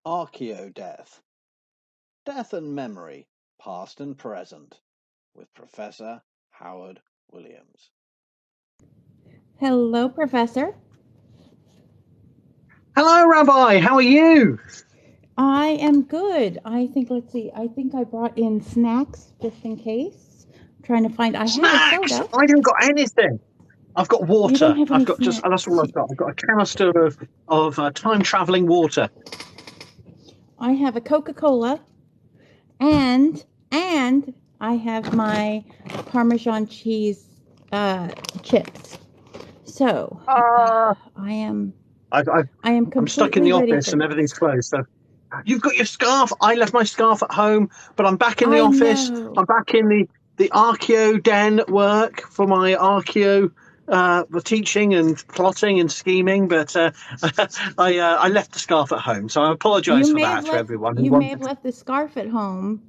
Archaeodeath, Death and Memory, Past and Present, with Professor Howard Williams. Hello, Professor. Hello, Rabbi. How are you? I am good. Let's see. I think I brought in snacks just in case. I'm trying to find. I Snacks! have a soda. I haven't got anything. I've got water. You don't have any That's all I've got. I've got a canister of time traveling water. I have a Coca-Cola, and I have my Parmesan cheese chips. So I am. I'm stuck in the office and everything's closed. So you've got your scarf. I left my scarf at home, but I'm back in the office. Know. I'm back in the archaeo den work for my archaeo teaching and plotting and scheming. But I left the scarf at home, so I apologise for that to everyone. You may have left the scarf at home,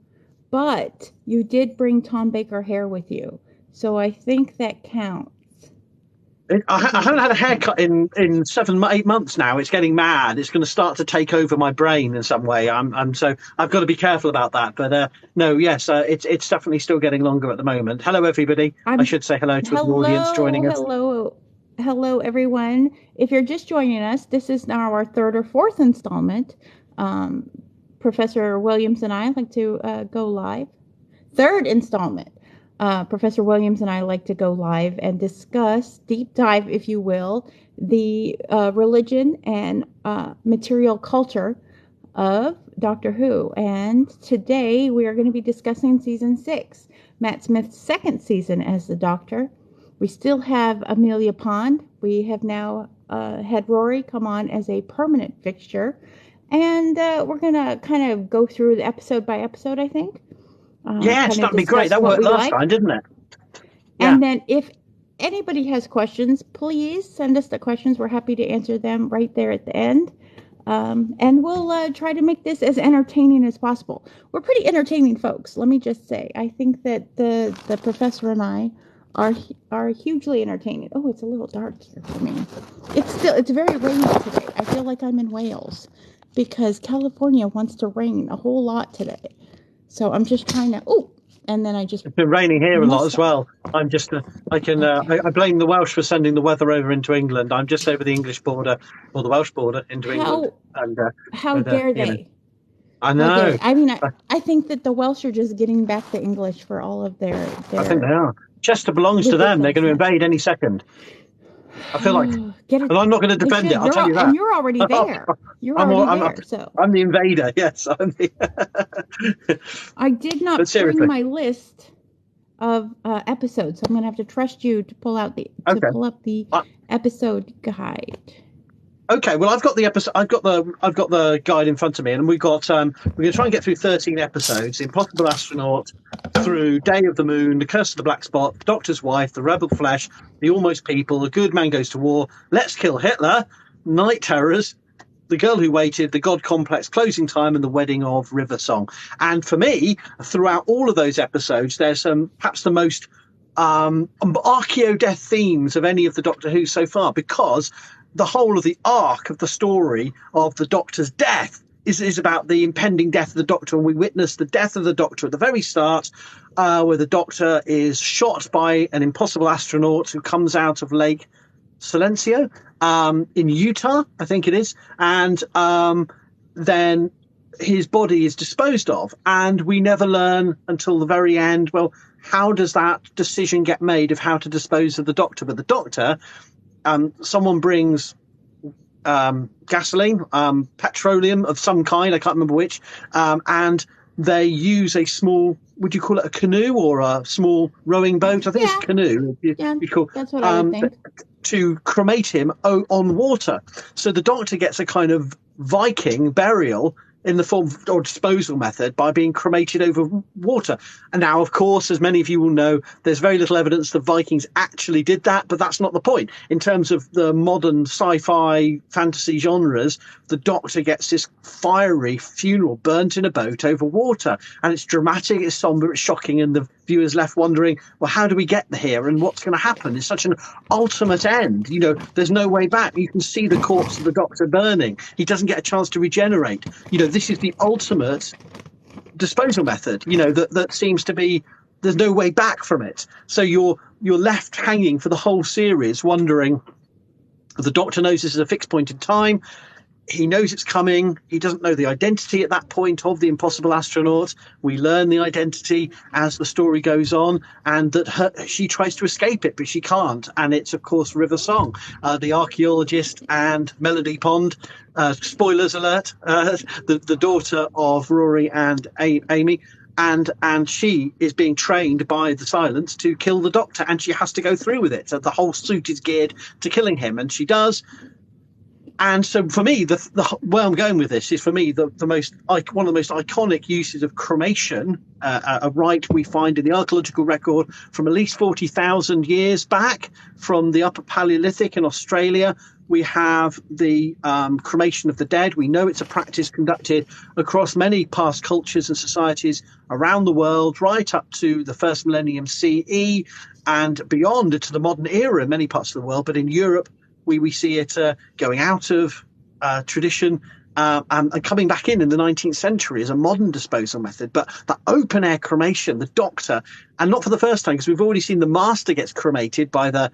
but you did bring Tom Baker hair with you, so I think that counts. I haven't had a haircut in 7-8 months now. It's getting mad. It's going to start to take over my brain in some way. So I've got to be careful about that. But it's definitely still getting longer at the moment. Hello, everybody. I should say hello to the audience joining us. Hello, everyone. If you're just joining us, this is now our third or fourth installment. Professor Williams and I like to go live. Third installment. Professor Williams and I like to go live and discuss, deep dive, if you will, the religion and material culture of Doctor Who. And today we are going to be discussing season 6, Matt Smith's second season as the Doctor. We still have Amelia Pond. We have now had Rory come on as a permanent fixture. And we're going to kind of go through the episode by episode, I think. Yes, that'd be great. That worked last time, didn't it? Yeah. And then if anybody has questions, please send us the questions. We're happy to answer them right there at the end. And we'll try to make this as entertaining as possible. We're pretty entertaining folks, let me just say. I think that the professor and I are hugely entertaining. Oh, it's a little dark here for me. It's very rainy today. I feel like I'm in Wales because California wants to rain a whole lot today. So I'm just trying to. It's been raining here a lot as well. I blame the Welsh for sending the weather over into England. I'm just over the English border or the Welsh border into England. And how dare they? I know. I mean, I think that the Welsh are just getting back to English for all of their I think they are. Chester belongs to them. They're going to invade any second. I feel like, and I'm not going to defend it. I'll tell you that. And you're already there. I'm the invader. Yes, I did not bring my list of episodes, so I'm going to have to trust you to pull up the episode guide. Okay, well, I've got the episode. I've got the guide in front of me, and we're going to try and get through 13 episodes: The Impossible Astronaut, through Day of the Moon, The Curse of the Black Spot, The Doctor's Wife, The Rebel Flesh, The Almost People, The Good Man Goes to War, Let's Kill Hitler, Night Terrors, The Girl Who Waited, The God Complex, Closing Time, and The Wedding of River Song. And for me, throughout all of those episodes, there's perhaps the most Archaeodeath themes of any of the Doctor Who so far, because the whole of the arc of the story of the Doctor's death is about the impending death of the Doctor, and we witness the death of the Doctor at the very start, where the Doctor is shot by an impossible astronaut who comes out of Lake Silencio in Utah, I think it is, and then his body is disposed of, and we never learn until the very end, well, how does that decision get made of how to dispose of the Doctor? But the Doctor, someone brings gasoline, petroleum of some kind, I can't remember which, and they use a small, would you call it a canoe or a small rowing boat? I think it's a canoe. That's what I would think. To cremate him on water. So the Doctor gets a kind of Viking burial in the form or disposal method by being cremated over water. And now, of course, as many of you will know, there's very little evidence the Vikings actually did that, but that's not the point. In terms of the modern sci-fi fantasy genres, the Doctor gets this fiery funeral burnt in a boat over water. And it's dramatic, it's somber, it's shocking, and the viewers left wondering, well, how do we get here and what's going to happen? It's such an ultimate end. You know, there's no way back. You can see the corpse of the Doctor burning. He doesn't get a chance to regenerate. You know, this is the ultimate disposal method, you know, that seems to be, there's no way back from it. So you're left hanging for the whole series wondering, the Doctor knows this is a fixed point in time. He knows it's coming. He doesn't know the identity at that point of the impossible astronaut. We learn the identity as the story goes on, and that she tries to escape it, but she can't. And it's, of course, River Song, the archaeologist and Melody Pond. Spoilers alert, the daughter of Rory and Amy. And she is being trained by the Silence to kill the Doctor, and she has to go through with it. So the whole suit is geared to killing him, and she does. And so for me, the where I'm going with this is, for me, one of the most iconic uses of cremation, a rite we find in the archaeological record from at least 40,000 years back, from the Upper Paleolithic in Australia. We have the cremation of the dead. We know it's a practice conducted across many past cultures and societies around the world, right up to the first millennium CE and beyond into the modern era in many parts of the world. But in Europe, we see it going out of tradition and coming back in the 19th century as a modern disposal method. But the open air cremation, the Doctor, and not for the first time, because we've already seen the Master gets cremated by the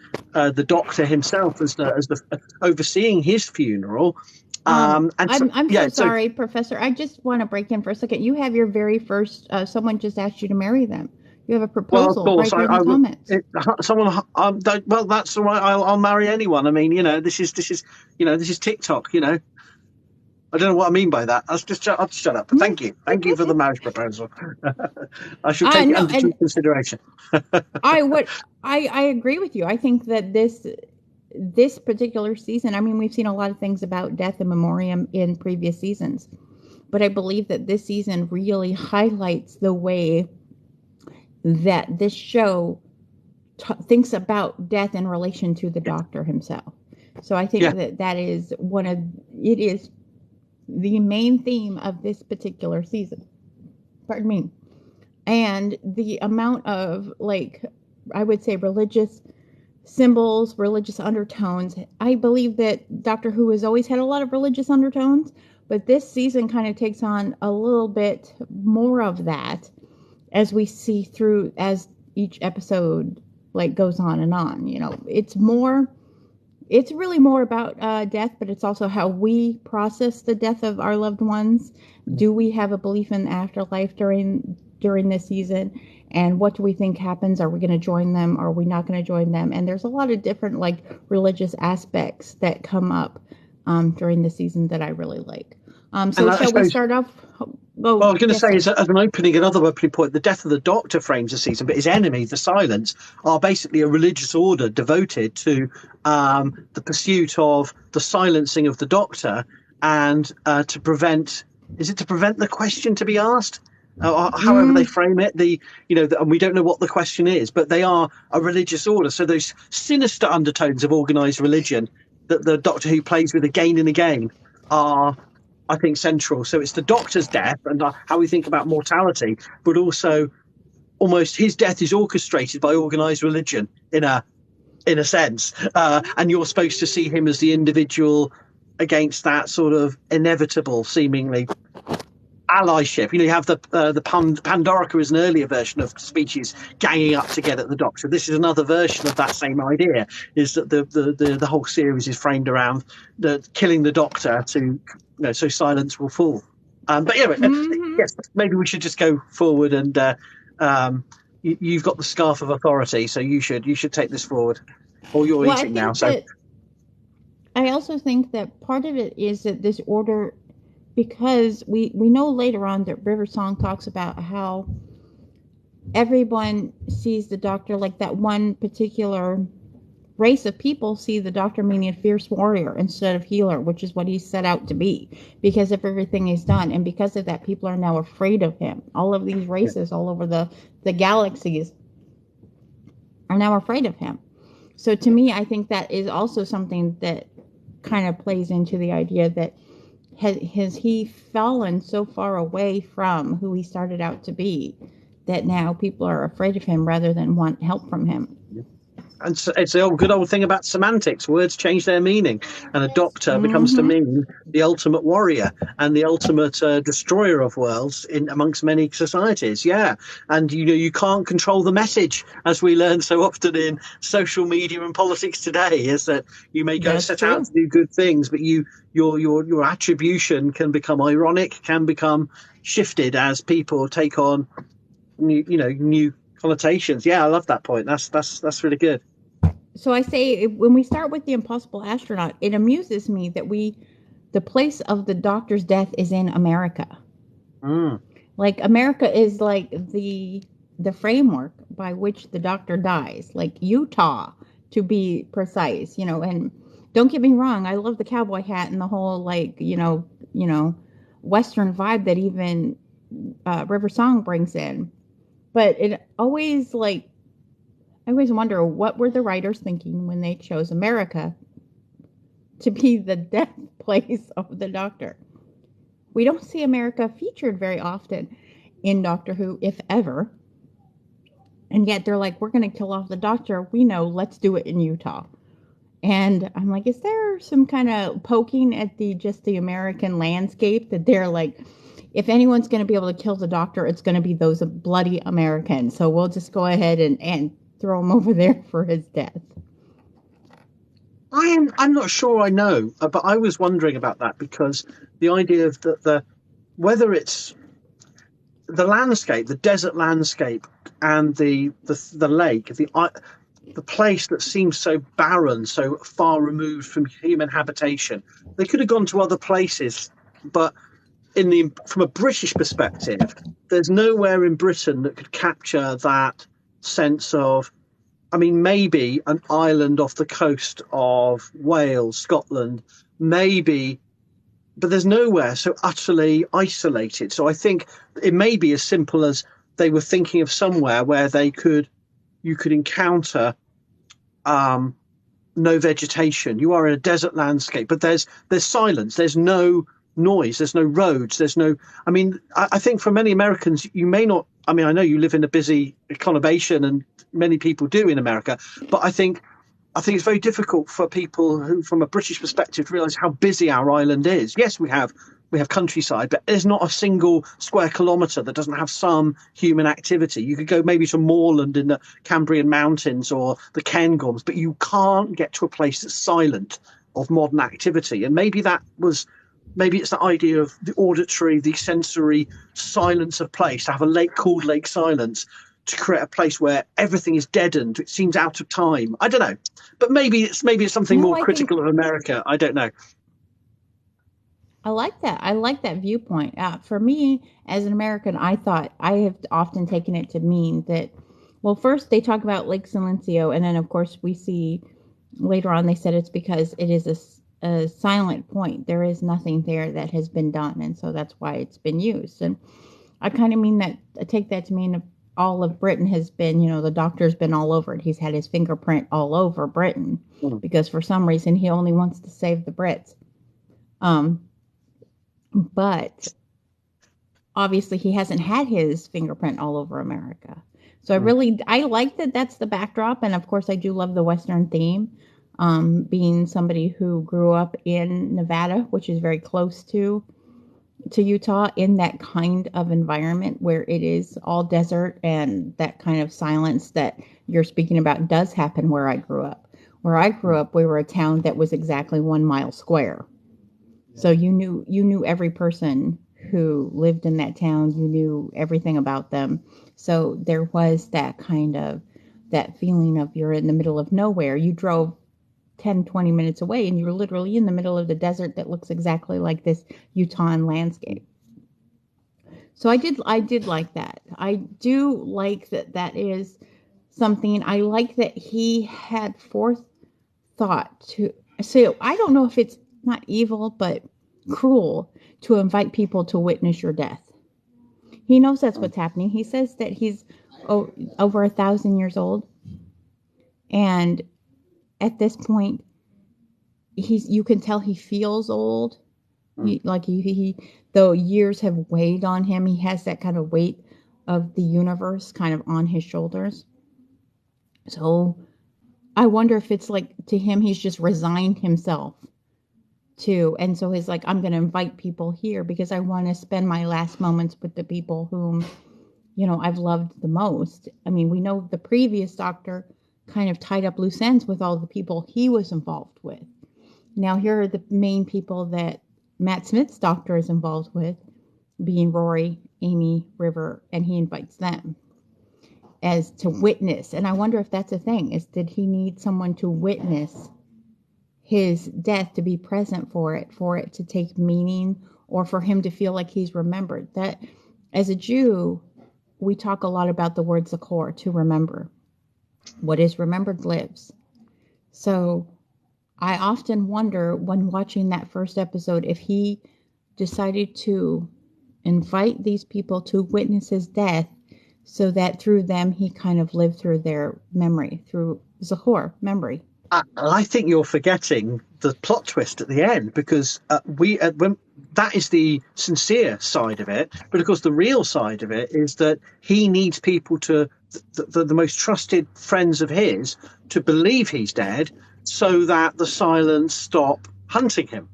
Doctor himself as the overseeing his funeral. I'm so sorry, Professor. I just want to break in for a second. You have your very first. Someone just asked you to marry them. You have a proposal right there in the comments. Well, that's all right. I'll marry anyone. I mean, you know, this is TikTok. You know, I don't know what I mean by that. I'll shut up. But thank you for the marriage proposal. I should take it under consideration. I agree with you. I think that this particular season, I mean, we've seen a lot of things about death and memoriam in previous seasons, but I believe that this season really highlights the way that this show thinks about death in relation to the Doctor himself. So I think that is it is the main theme of this particular season. Pardon me. And the amount of, like, I would say religious symbols, religious undertones. I believe that Doctor Who has always had a lot of religious undertones, but this season kind of takes on a little bit more of that as we see through as each episode like goes on and on. You know, it's really more about death, but it's also how we process the death of our loved ones. Do we have a belief in afterlife during this season? And what do we think happens? Are we going to join them? Are we not going to join them? And there's a lot of different like religious aspects that come up during the season that I really like. So shall we start off? Well, I was going to say, as another opening point, the death of the Doctor frames the season, but his enemies, the Silence, are basically a religious order devoted to the pursuit of the silencing of the Doctor and to prevent the question to be asked? However they frame it, and we don't know what the question is, but they are a religious order. So those sinister undertones of organised religion that the Doctor Who plays with again and again are, I think, central. So it's the Doctor's death and how we think about mortality, but also almost his death is orchestrated by organised religion in a sense, and you're supposed to see him as the individual against that sort of inevitable, seemingly allyship. You know, you have the Pandorica is an earlier version of species ganging up to get at the Doctor. This is another version of that same idea. Is that the whole series is framed around killing the Doctor to, so Silence will fall. But yes, maybe we should just go forward and you've got the scarf of authority, so you should take this forward. Or you're eating now. So I also think that part of it is that this order, because we know later on that River Song talks about how everyone sees the Doctor, like that one particular race of people see the Doctor meaning a fierce warrior instead of healer, which is what he set out to be because of everything he's done. And because of that, people are now afraid of him. All of these races all over the galaxies are now afraid of him. So to me, I think that is also something that kind of plays into the idea that has he fallen so far away from who he started out to be that now people are afraid of him rather than want help from him. And so it's the good old thing about semantics. Words change their meaning, and a doctor becomes to mean the ultimate warrior and the ultimate destroyer of worlds in amongst many societies. Yeah, and you can't control the message, as we learn so often in social media and politics today. Is that you may go set out to do good things, but your attribution can become ironic, can become shifted as people take on new connotations. Yeah, I love that point. That's really good. So I say, when we start with the impossible astronaut, it amuses me that the place of the doctor's death is in America. Like, America is like the framework by which the doctor dies, like Utah, to be precise, and don't get me wrong, I love the cowboy hat and the whole, like, Western vibe that even River Song brings in. But I always wonder, what were the writers thinking when they chose America to be the death place of the Doctor? We don't see America featured very often in Doctor Who, if ever. And yet they're like, we're going to kill off the Doctor. We know, let's do it in Utah. And I'm like, is there some kind of poking at the American landscape, that they're like, if anyone's going to be able to kill the Doctor, it's going to be those bloody Americans. So we'll just go ahead and throw him over there for his death. I'm not sure I know, but I was wondering about that, because the idea of whether it's the landscape, the desert landscape, and the lake, the place that seems so barren, so far removed from human habitation. They could have gone to other places, but from a British perspective, there's nowhere in Britain that could capture that sense of, I mean, maybe an island off the coast of Wales, Scotland, maybe, but there's nowhere so utterly isolated. So I think it may be as simple as they were thinking of somewhere where you could encounter no vegetation. You are in a desert landscape, but there's silence. There's no noise. There's no roads. I mean, I think for many Americans, you may not. I mean, I know you live in a busy conurbation, and many people do in America, but I think it's very difficult for people who, from a British perspective, to realise how busy our island is. Yes, we have countryside, but there's not a single square kilometre that doesn't have some human activity. You could go maybe to moorland in the Cambrian Mountains or the Cairngorms, but you can't get to a place that's silent of modern activity. And maybe it's the idea of the auditory, the sensory silence of place, to have a lake called Lake Silence, to create a place where everything is deadened. It seems out of time. I don't know, but maybe it's something more critical of America. I don't know. I like that. I like that viewpoint. For me, as an American, I have often taken it to mean that, well, first they talk about Lake Silencio, and then of course we see later on they said it's because it is a silent point. There is nothing there that has been done, and so that's why it's been used. And I kind of mean that, I take that to mean all of Britain has been, the Doctor's been all over it. He's had his fingerprint all over Britain because for some reason he only wants to save the Brits. But obviously he hasn't had his fingerprint all over America. So I like that that's the backdrop. And of course I do love the Western theme. Being somebody who grew up in Nevada, which is very close to Utah, in that kind of environment where it is all desert, and that kind of silence that you're speaking about does happen where I grew up. Where I grew up, we were a town that was exactly 1 mile square. So you knew every person who lived in that town. You knew everything about them. So there was that feeling of you're in the middle of nowhere. You drove 10, 20 minutes away and you're literally in the middle of the desert that looks exactly like this Utah landscape. So I did like that. I do like that is something. I like that he had forethought to. So I don't know if it's not evil, but cruel to invite people to witness your death. He knows that's what's happening. He says that he's over 1,000 years old. And at this point, you can tell he feels old. Though years have weighed on him, he has that kind of weight of the universe kind of on his shoulders. So I wonder if it's like to him, he's just resigned himself to, and so he's like, I'm going to invite people here because I want to spend my last moments with the people whom, I've loved the most. I mean, we know the previous doctor kind of tied up loose ends with all the people he was involved with. Now here are the main people that Matt Smith's doctor is involved with, being Rory, Amy, River, and he invites them as to witness. And I wonder if that's a thing, is did he need someone to witness his death, to be present for it to take meaning, or for him to feel like he's remembered? That, as a Jew, we talk a lot about the word zakor, to remember. What is remembered lives. So I often wonder when watching that first episode if he decided to invite these people to witness his death so that through them he kind of lived through their memory, through Zahor, memory. I think you're forgetting the plot twist at the end, because when that is the sincere side of it, but of course the real side of it is that he needs people to, the most trusted friends of his, to believe he's dead, so that the silence stop hunting him.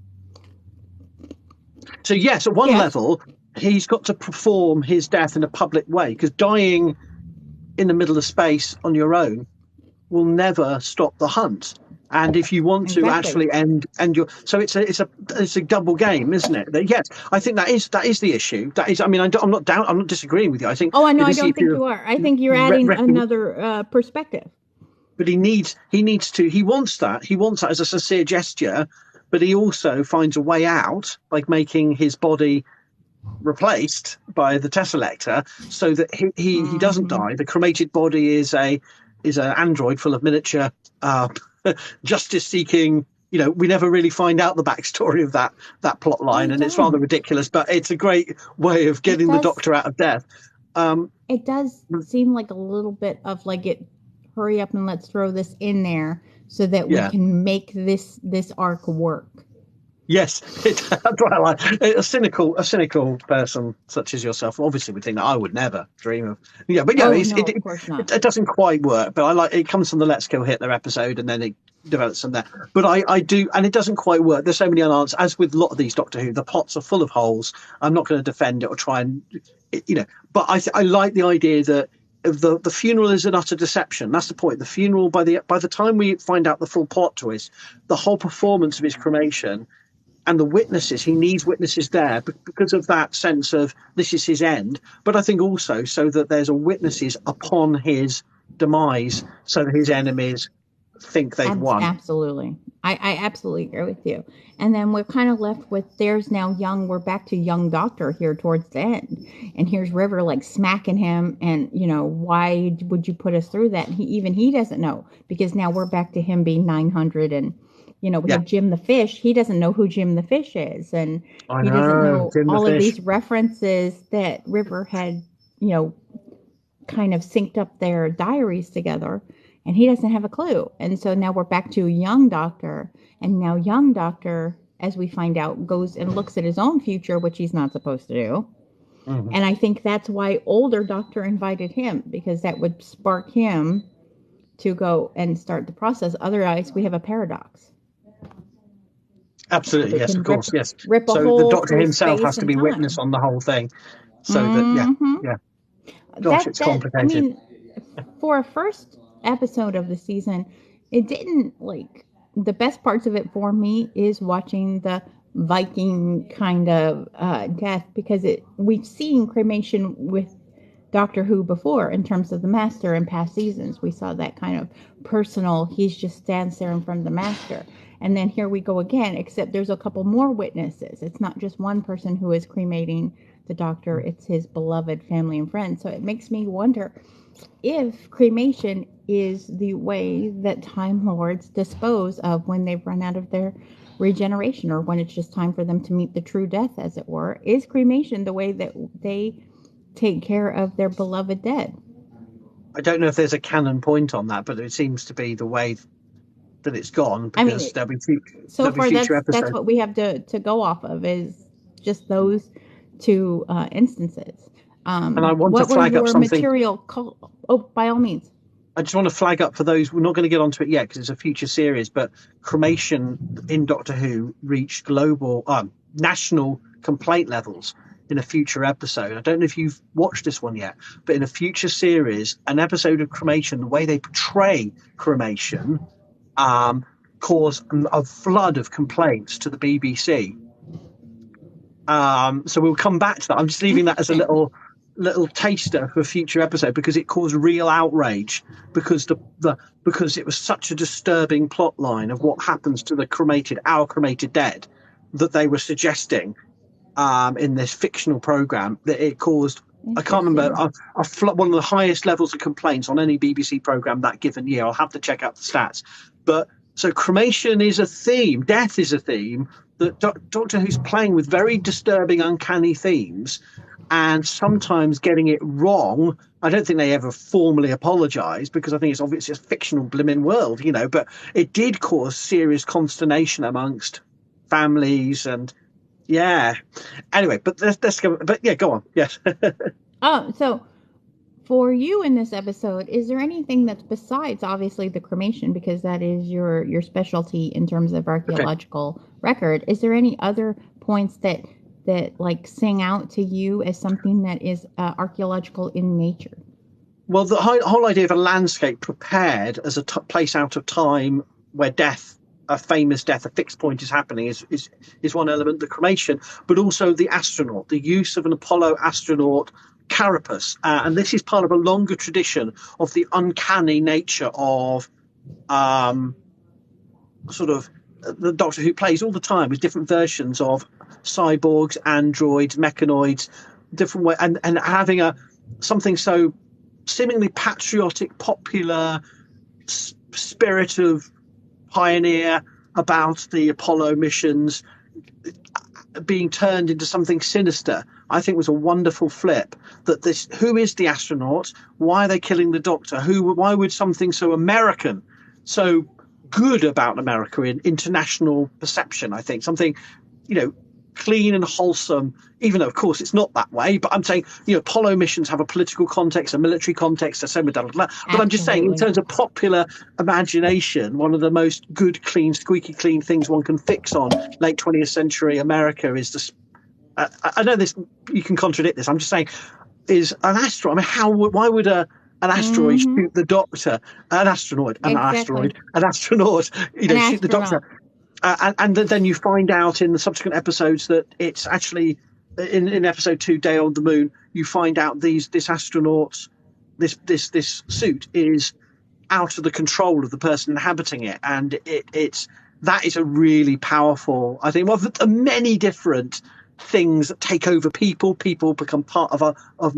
So yes, at one level, he's got to perform his death in a public way, because dying in the middle of space on your own will never stop the hunt. And if you want to actually end your, so it's a double game, isn't it? Yes, I think that is the issue. That is, I mean, I'm not disagreeing with you. I think. Oh, I know. I don't think you are. I think you're adding another perspective. But he wants that as a sincere gesture, but he also finds a way out by making his body replaced by the tesselector, so that he doesn't die. The cremated body is an android full of miniature justice-seeking. We never really find out the backstory of that plot line, and it's rather ridiculous. But it's a great way of getting the Doctor out of death. It does seem like a little bit of like it. Hurry up and let's throw this in there so that we can make this arc work. Yes, that's what I like. A cynical person such as yourself obviously would think that I would never dream of. Yeah, but yeah, of course not. It doesn't quite work. But I like it comes from the Let's Kill Hitler episode, and then it develops from there. But I do, and it doesn't quite work. There's so many unanswered. As with a lot of these Doctor Who, the plots are full of holes. I'm not going to defend it or try and, But I like the idea that the funeral is an utter deception. That's the point. The funeral, by the time we find out the full plot twist, the whole performance of his cremation and the witnesses, he needs witnesses there because of that sense of this is his end. But I think also so that there's witnesses upon his demise, so that his enemies think they've won. Absolutely. I absolutely agree with you. And then we're kind of left with, we're back to young Doctor here towards the end. And here's River like smacking him. And, why would you put us through that? And he doesn't know, because now we're back to him being 900 and, we have Jim the Fish. He doesn't know who Jim the Fish is. And he doesn't know all of these references that River had, kind of synced up their diaries together. And he doesn't have a clue. And so now we're back to young Doctor. And now young Doctor, as we find out, goes and looks at his own future, which he's not supposed to do. Mm-hmm. And I think that's why older Doctor invited him, because that would spark him to go and start the process. Otherwise, we have a paradox. Absolutely, yes, of course, yes. So the Doctor himself has to be witness on the whole thing. So that, Gosh, it's complicated. I mean, for a first episode of the season, it didn't the best parts of it for me is watching the Viking kind of death, because we've seen cremation with Doctor Who before in terms of the Master in past seasons. We saw that kind of personal, he's just stands there in front of the Master. And then here we go again, except there's a couple more witnesses. It's not just one person who is cremating the Doctor, it's his beloved family and friends. So it makes me wonder if cremation is the way that Time Lords dispose of when they've run out of their regeneration, or when it's just time for them to meet the true death, as it were. Is cremation the way that they take care of their beloved dead? I don't know if there's a canon point on that, but it seems to be the way that it's gone, because there'll be future episodes. That's what we have to go off of, is just those two instances. And I want to what were flag up your something. material? Oh, by all means. I just want to flag up for those, we're not going to get onto it yet because it's a future series, but cremation in Doctor Who reached global, national complaint levels in a future episode. I don't know if you've watched this one yet, but in a future series, an episode of cremation, the way they portray cremation, caused a flood of complaints to the BBC. So we'll come back to that. I'm just leaving that as a little taster for a future episode because it caused real outrage because because it was such a disturbing plot line of what happens to our cremated dead that they were suggesting in this fictional program that it caused. I can't remember one of the highest levels of complaints on any BBC program that given year. I'll have to check out the stats, but so cremation is a theme, death is a theme that Doctor Who's playing with very disturbing, uncanny themes, and sometimes getting it wrong. I don't think they ever formally apologise because I think it's obviously a fictional blimmin' world, but it did cause serious consternation amongst families and anyway, but let's go. But go on. Yes. So for you in this episode, is there anything that's besides obviously the cremation, because that is your specialty in terms of archaeological record? Is there any other points that like sing out to you as something that is archaeological in nature? Well, the whole idea of a landscape prepared as a place out of time where death, a famous death, a fixed point is happening is one element, the cremation, but also the astronaut, the use of an Apollo astronaut carapace. And this is part of a longer tradition of the uncanny nature of sort of the Doctor Who plays all the time with different versions of cyborgs, androids, mechanoids, different way, and having something so seemingly patriotic, popular spirit of pioneer about the Apollo missions being turned into something sinister, I think was a wonderful flip. That who is the astronaut? Why are they killing the Doctor? Why would something so American, so good about America in international perception? I think something, clean and wholesome, even though of course it's not that way, but I'm saying Apollo missions have a political context, a military context, but I'm just saying in terms of popular imagination, one of the most good, clean, squeaky clean things one can fix on late 20th century America is this. I know this, you can contradict this, I'm just saying, is an asteroid. I mean, why would an asteroid shoot the Doctor? An astronaut, shoot the Doctor. And then you find out in the subsequent episodes that it's actually in episode 2, Day on the Moon. You find out this astronaut, this suit is out of the control of the person inhabiting it, and that is a really powerful. I think one of the many different things that take over people. People become part of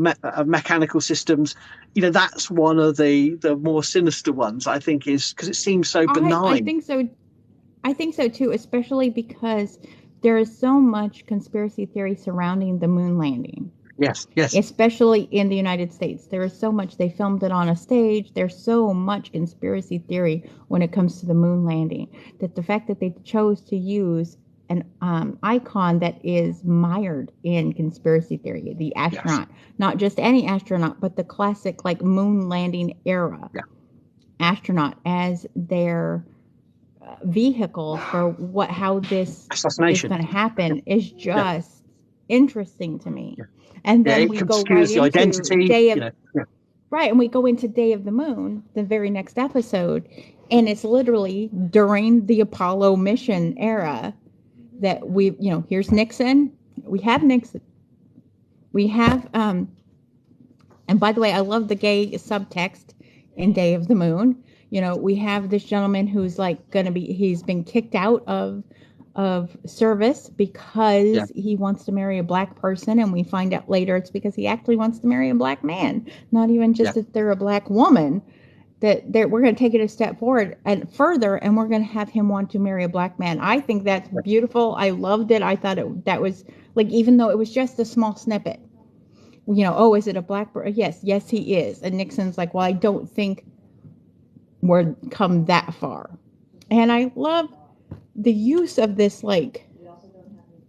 mechanical systems. That's one of the more sinister ones. I think is because it seems so benign. I think so. I think so too, especially because there is so much conspiracy theory surrounding the moon landing. Yes. Especially in the United States. There is so much. They filmed it on a stage. There's so much conspiracy theory when it comes to the moon landing, that the fact that they chose to use an icon that is mired in conspiracy theory, the astronaut, not just any astronaut, but the classic like moon landing era astronaut as their vehicle for how this is going to happen is just interesting to me. And then we go right into identity, Day of right, and we go into Day of the Moon, the very next episode, and it's literally during the Apollo mission era that here's Nixon. We have Nixon. We have and by the way, I love the gay subtext in Day of the Moon. We have this gentleman who's like he's been kicked out of service because he wants to marry a black person, and we find out later it's because he actually wants to marry a black man, not even just that they're a black woman. That we're going to take it a step forward and further, and we're going to have him want to marry a black man. I think that's beautiful. I loved it. I thought that was like, even though it was just a small snippet, is it a black person? Yes, he is. And Nixon's like, well, I don't think we're come that far. And I love the use of this like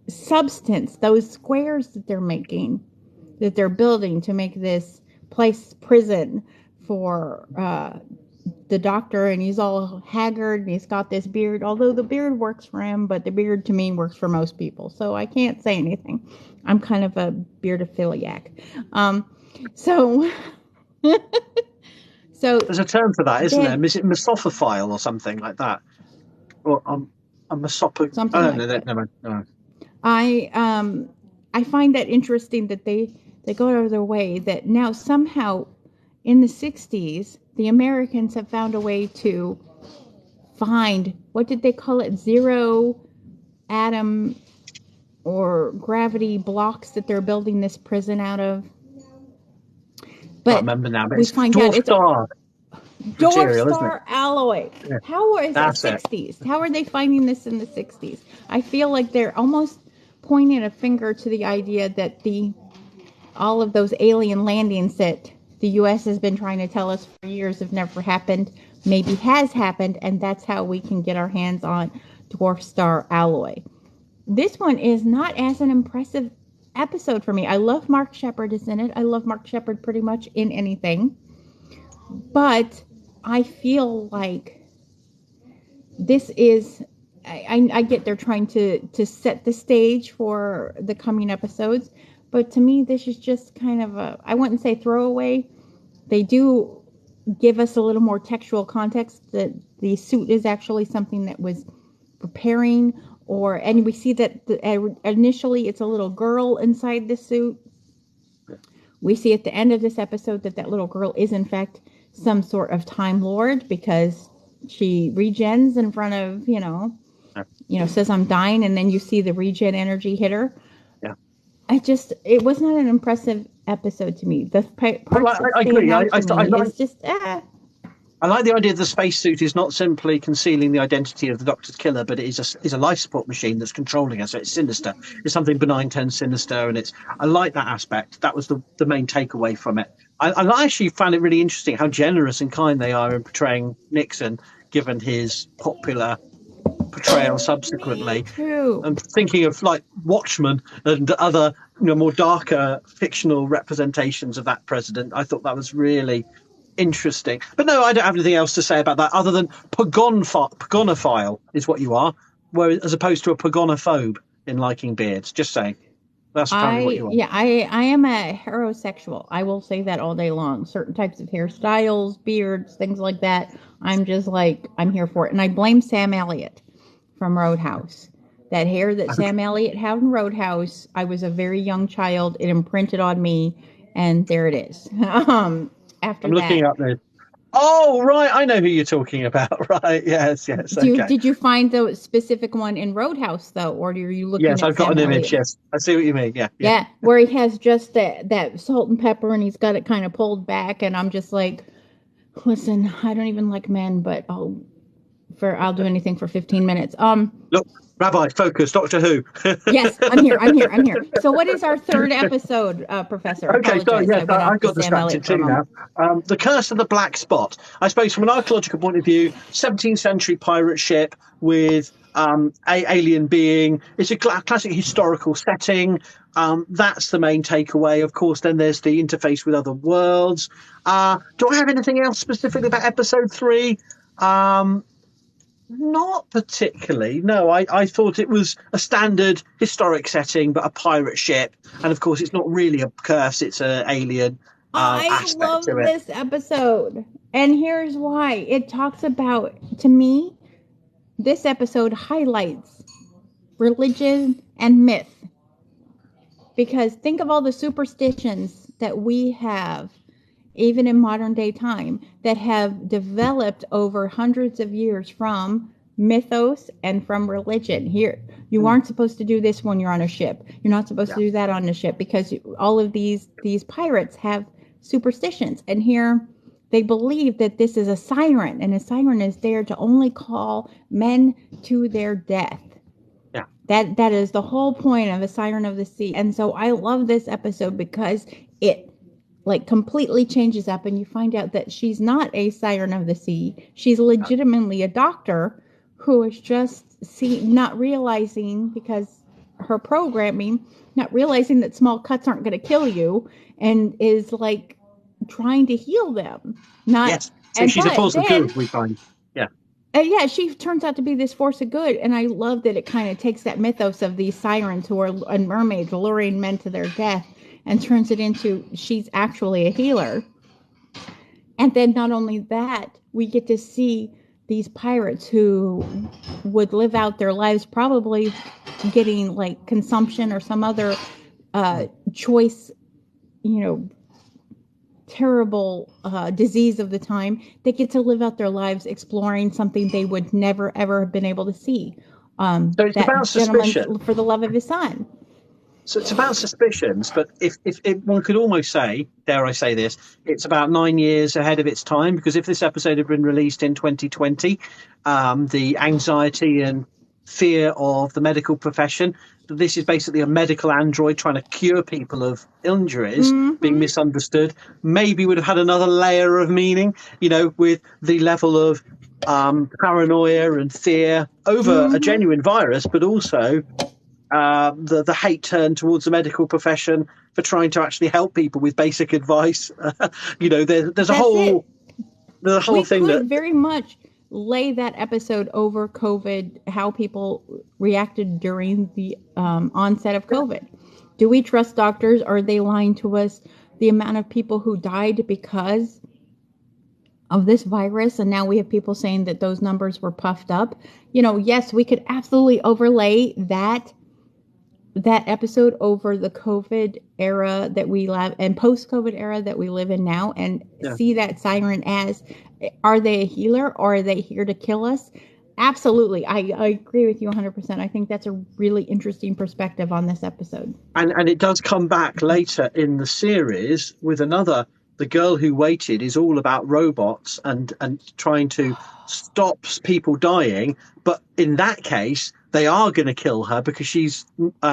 substance, those squares that they're making that they're building to make this prison for the doctor, and he's all haggard and he's got this beard, although the beard works for him, but the beard to me works for most people, so I can't say anything. I'm kind of a beardophiliac. So so There's a term for that, isn't there? Is it mesophile or something like that? Or a mesopho... Something like that. No. I find that interesting that they go out of their way, that now somehow in the 60s, the Americans have found a way to find, what did they call it? Zero atom or gravity blocks that they're building this prison out of. But I remember now, but we it's find dwarf out it's star material, dwarf star alloy. Yeah. How is it 60s? How are they finding this in the 60s? I feel like they're almost pointing a finger to the idea that all of those alien landings that the U.S. has been trying to tell us for years have never happened, maybe has happened, and that's how we can get our hands on dwarf star alloy. This one is not as an impressive episode for me. I love Mark Sheppard is in it. I love Mark Sheppard pretty much in anything. But I feel like this is... I get they're trying to set the stage for the coming episodes, but to me this is just kind of I wouldn't say throwaway. They do give us a little more textual context that the suit is actually something that was preparing, and we see that initially it's a little girl inside the suit. We see at the end of this episode that little girl is in fact some sort of Time Lord, because she regens in front of, says I'm dying, and then you see the regen energy hit her. Yeah. It was not an impressive episode to me. The parts I agree. is just I like the idea that the spacesuit is not simply concealing the identity of the Doctor's killer, but it is a life support machine that's controlling her. So it's sinister. It's something benign turned sinister, and I like that aspect. That was the main takeaway from it. I actually found it really interesting how generous and kind they are in portraying Nixon, given his popular portrayal subsequently. I'm thinking of like Watchmen and other more darker fictional representations of that president. I thought that was really interesting. But no, I don't have anything else to say about that other than pagonophile is what you are, as opposed to a pagonophobe in liking beards. Just saying. That's apparently what you are. Yeah, I am a heterosexual. I will say that all day long. Certain types of hairstyles, beards, things like that. I'm just like, I'm here for it. And I blame Sam Elliott from Roadhouse. That hair that Sam Elliott had in Roadhouse, I was a very young child. It imprinted on me, and there it is. I'm looking up there. Oh, right. I know who you're talking about. Right. Yes. Did you find the specific one in Roadhouse, though? Or are you looking at I've got Sam an image. Elliott? Yes. I see what you mean. Yeah. Yeah. Where he has just that salt and pepper, and he's got it kind of pulled back. And I'm just like, listen, I don't even like men, but I'll do anything for 15 minutes. Look, Rabbi, focus, Doctor Who. Yes, I'm here. So what is our third episode, Professor? Okay, so yes, I got distracted too now. The Curse of the Black Spot. I suppose from an archaeological point of view, 17th century pirate ship with alien being. It's a classic historical setting. That's the main takeaway. Of course, then there's the interface with other worlds. Do I have anything else specific about episode 3? Not particularly. No, I thought it was a standard historic setting, but a pirate ship. And of course, it's not really a curse. It's an alien aspect love to it. This episode. And here's why. It talks about, to me, this episode highlights religion and myth. Because think of all the superstitions that we have, even in modern day time, that have developed over hundreds of years from mythos and from religion. Here, you aren't supposed to do this when you're on a ship. You're not supposed to do that on a ship, because all of these pirates have superstitions. And here, they believe that this is a siren, and a siren is there to only call men to their death. Yeah. That is the whole point of a Siren of the Sea. And so I love this episode because it completely changes up, and you find out that she's not a Siren of the Sea. She's legitimately a doctor who is just not realizing, because her programming, not realizing that small cuts aren't going to kill you, and is like trying to heal them. Not Yes. So and she's a but force of then good, we find. Yeah. yeah, she turns out to be this force of good, and I love that it kind of takes that mythos of these sirens who are and mermaids luring men to their death, and turns it into she's actually a healer. And then not only that, we get to see these pirates who would live out their lives probably getting like consumption or some other choice, you know, terrible disease of the time. They get to live out their lives exploring something they would never ever have been able to see. So it's That about suspicion. gentleman for the love of his son. So it's about suspicions, but if one could almost say, dare I say this, it's about 9 years ahead of its time, because if this episode had been released in 2020, the anxiety and fear of the medical profession, this is basically a medical android trying to cure people of injuries, being misunderstood, maybe would have had another layer of meaning, with the level of paranoia and fear over a genuine virus, but also the hate turned towards the medical profession for trying to actually help people with basic advice. There's a That's it. whole We thing that. could very much lay that episode over COVID, how people reacted during the onset of COVID. Do we trust doctors? Are they lying to us? The amount of people who died because of this virus, and now we have people saying that those numbers were puffed up. Yes, we could absolutely overlay that episode over the COVID era that we live and post-COVID era that we live in now, and Yeah. see that siren as, are they a healer or are they here to kill us? Absolutely. I agree with you 100%. I think that's a really interesting perspective on this episode. And it does come back later in the series with another. The Girl Who Waited is all about robots and trying to stop people dying. But in that case, they are going to kill her because she's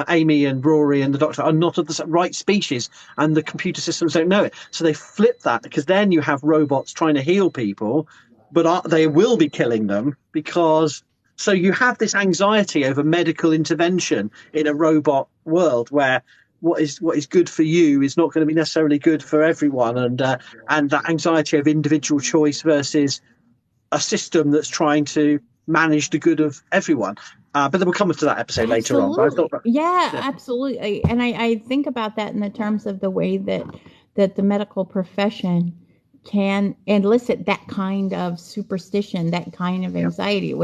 Amy and Rory and the Doctor are not of the right species, and the computer systems don't know it. So they flip that, because then you have robots trying to heal people, but they will be killing them because. So you have this anxiety over medical intervention in a robot world where what is good for you is not going to be necessarily good for everyone, and that anxiety of individual choice versus a system that's trying to manage the good of everyone. But then we'll come to that episode later on. But I thought, yeah, absolutely. And I think about that in the terms of the way that the medical profession can elicit that kind of superstition, that kind of anxiety.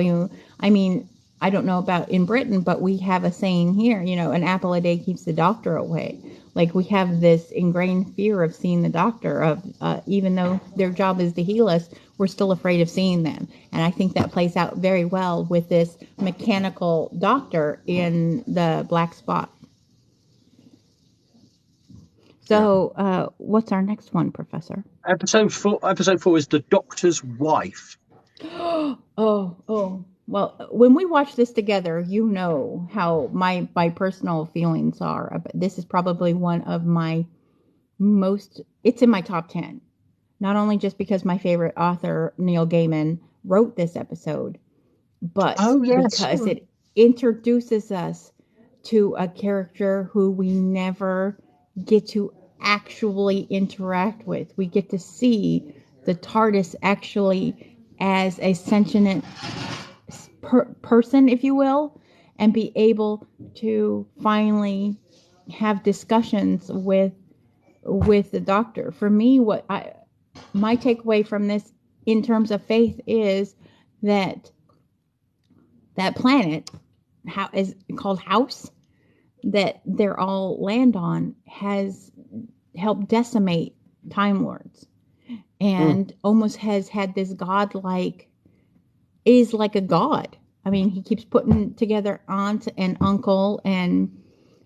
I don't know about in Britain, but we have a saying here, an apple a day keeps the doctor away. Like, we have this ingrained fear of seeing the doctor, of even though their job is to heal us, we're still afraid of seeing them. And I think that plays out very well with this mechanical doctor in the Black Spot. So, what's our next one, Professor? Episode 4 is The Doctor's Wife. Oh. Well, when we watch this together, you know how my personal feelings are. This is probably one of my it's in my top 10. Not only just because my favorite author, Neil Gaiman, wrote this episode, but because it introduces us to a character who we never get to actually interact with. We get to see the TARDIS actually as a sentient person, if you will, and be able to finally have discussions with the Doctor. For me, my takeaway from this in terms of faith is that planet is called House, that they're all land on, has helped decimate Time Lords, and almost has had this godlike, is like a god. I mean, he keeps putting together aunt and uncle and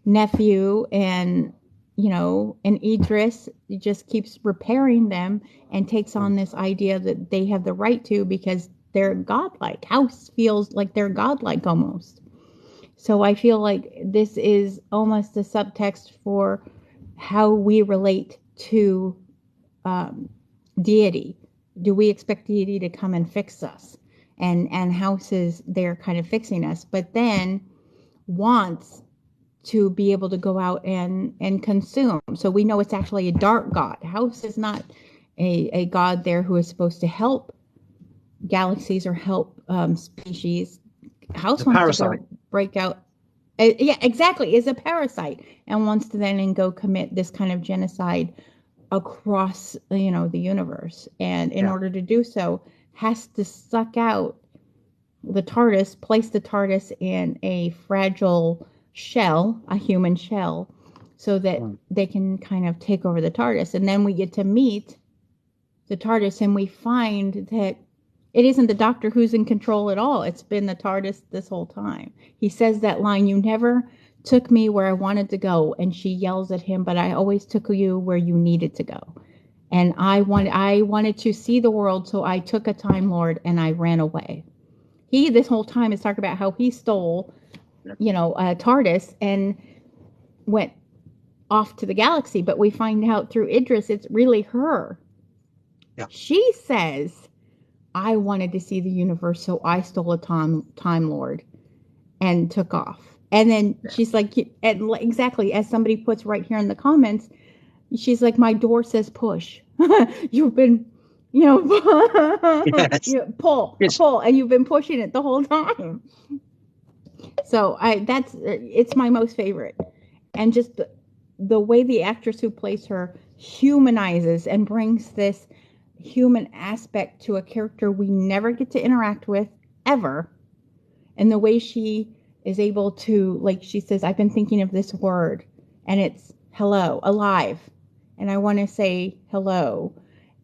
nephew and and Idris. He just keeps repairing them and takes on this idea that they have the right to, because they're godlike. House feels like they're godlike almost. So I feel like this is almost a subtext for how we relate to deity. Do we expect deity to come and fix us? And House is there kind of fixing us, but then wants to be able to go out and consume. So we know it's actually a dark god. House is not a god there who is supposed to help galaxies or help species. House wants parasite. to go break out. Yeah, exactly. Is a parasite and wants to then go commit this kind of genocide across, the universe. And in order to do so, has to suck out the TARDIS, place the TARDIS in a fragile shell, a human shell, so that they can kind of take over the TARDIS. And then we get to meet the TARDIS, and we find that it isn't the Doctor who's in control at all. It's been the TARDIS this whole time. He says that line, "You never took me where I wanted to go," and she yells at him, "But I always took you where you needed to go. And I wanted to see the world, so I took a Time Lord and I ran away." He, this whole time, is talking about how he stole, TARDIS and went off to the galaxy. But we find out through Idris, it's really her. Yeah. She says, "I wanted to see the universe, so I stole a Time Lord and took off." And then she's like, and exactly as somebody puts right here in the comments, she's like, "My door says push." You've been, yes. pull, and you've been pushing it the whole time. So it's my most favorite. And just the way the actress who plays her humanizes and brings this human aspect to a character we never get to interact with ever. And the way she is able to, like she says, "I've been thinking of this word, and it's hello, alive. And I want to say hello."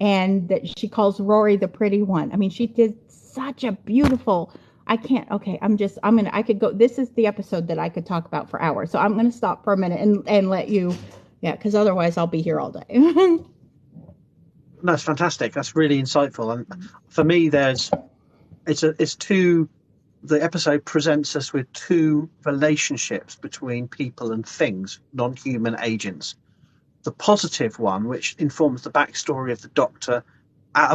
And that she calls Rory the pretty one. I mean, she did such a beautiful, I could go, this is the episode that I could talk about for hours. So I'm going to stop for a minute and let you, because otherwise I'll be here all day. That's fantastic. That's really insightful. And for me, the episode presents us with two relationships between people and things, non-human agents. The positive one, which informs the backstory of the Doctor,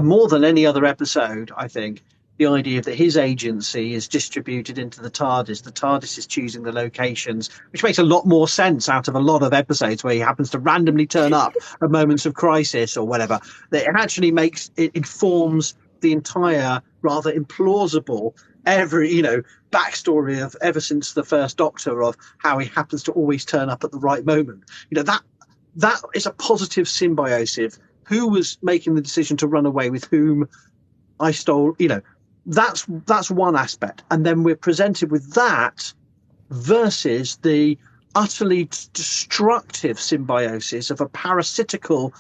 more than any other episode, I think, the idea that his agency is distributed into the TARDIS. The TARDIS is choosing the locations, which makes a lot more sense out of a lot of episodes where he happens to randomly turn up at moments of crisis or whatever. That it actually informs the entire rather implausible backstory of ever since the first Doctor, of how he happens to always turn up at the right moment. That is a positive symbiosis. Who was making the decision to run away, with whom I stole, that's one aspect. And then we're presented with that versus the utterly destructive symbiosis of a parasitical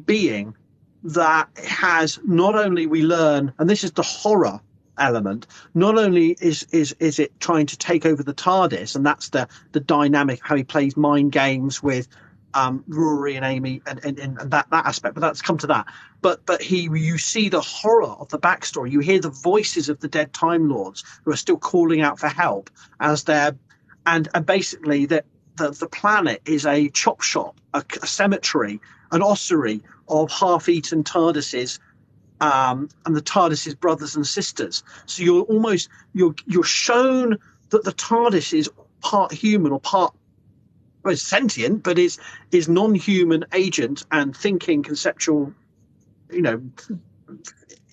being that has, not only we learn, and this is the horror element, not only is it trying to take over the TARDIS, and that's the dynamic, how he plays mind games with Rory and Amy and that aspect, but that's come to that. But you see the horror of the backstory. You hear the voices of the dead Time Lords who are still calling out for help as they're and basically the planet is a chop shop, a cemetery, an ossuary of half-eaten TARDISes, and the TARDIS's brothers and sisters. So you're shown that the TARDIS is part human or part sentient, but is non-human agent and thinking conceptual,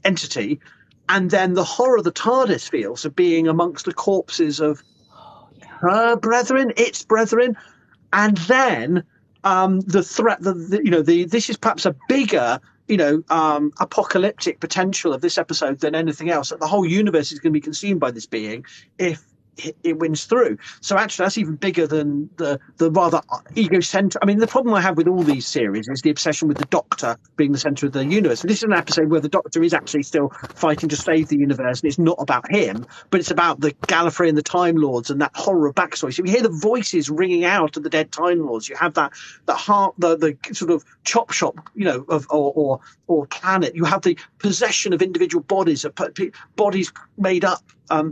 entity. And then the horror the TARDIS feels of being amongst the corpses of her brethren, its brethren, and then the threat. This is perhaps a bigger, apocalyptic potential of this episode than anything else. That the whole universe is going to be consumed by this being if it wins through. So actually that's even bigger than the rather egocentric. I mean, the problem I have with all these series is the obsession with the Doctor being the center of the universe. And this is an episode where the Doctor is actually still fighting to save the universe, and it's not about him, but it's about the Gallifrey and the Time Lords and that horror backstory. So you hear the voices ringing out of the dead Time Lords. You have that heart, the sort of chop shop, or planet. You have the possession of individual bodies, bodies made up,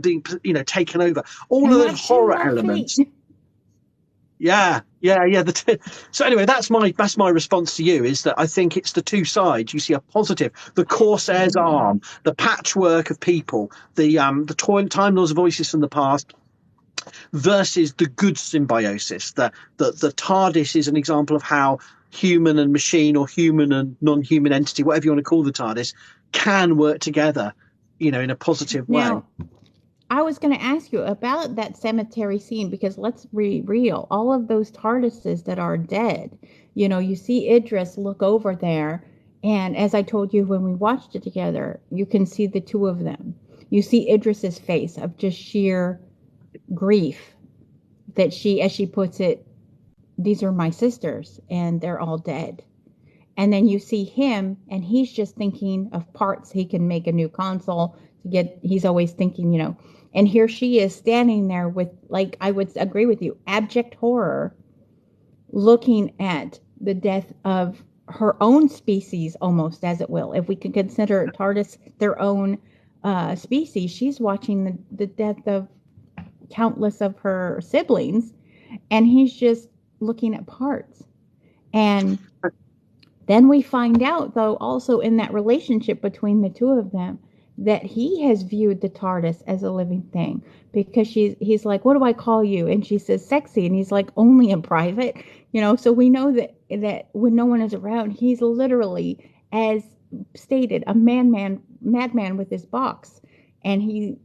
being taken over. All of those horror elements. Yeah. So anyway, that's my response to you, is that I think it's the two sides. You see a positive, the Corsair's arm, the patchwork of people, the Time Lords voices from the past, versus the good symbiosis. The TARDIS is an example of how human and machine, or human and non-human entity, whatever you want to call the TARDIS, can work together, in a positive way. Now, I was going to ask you about that cemetery scene, because let's be real. All of those TARDISes that are dead, you see Idris look over there. And as I told you when we watched it together, you can see the two of them. You see Idris's face of just sheer grief that she, as she puts it, these are my sisters and they're all dead. And then you see him and he's just thinking of parts he can make a new console to get. He's always thinking, and here she is standing there with, like, I would agree with you, abject horror, looking at the death of her own species, almost, as it will. If we could consider TARDIS their own species, she's watching the death of countless of her siblings, and he's just looking at parts. And then we find out, though, also in that relationship between the two of them, that he has viewed the TARDIS as a living thing, because he's like, what do I call you? And she says sexy, and he's like, only in private, so we know that when no one is around, he's literally, as stated, a madman with his box, and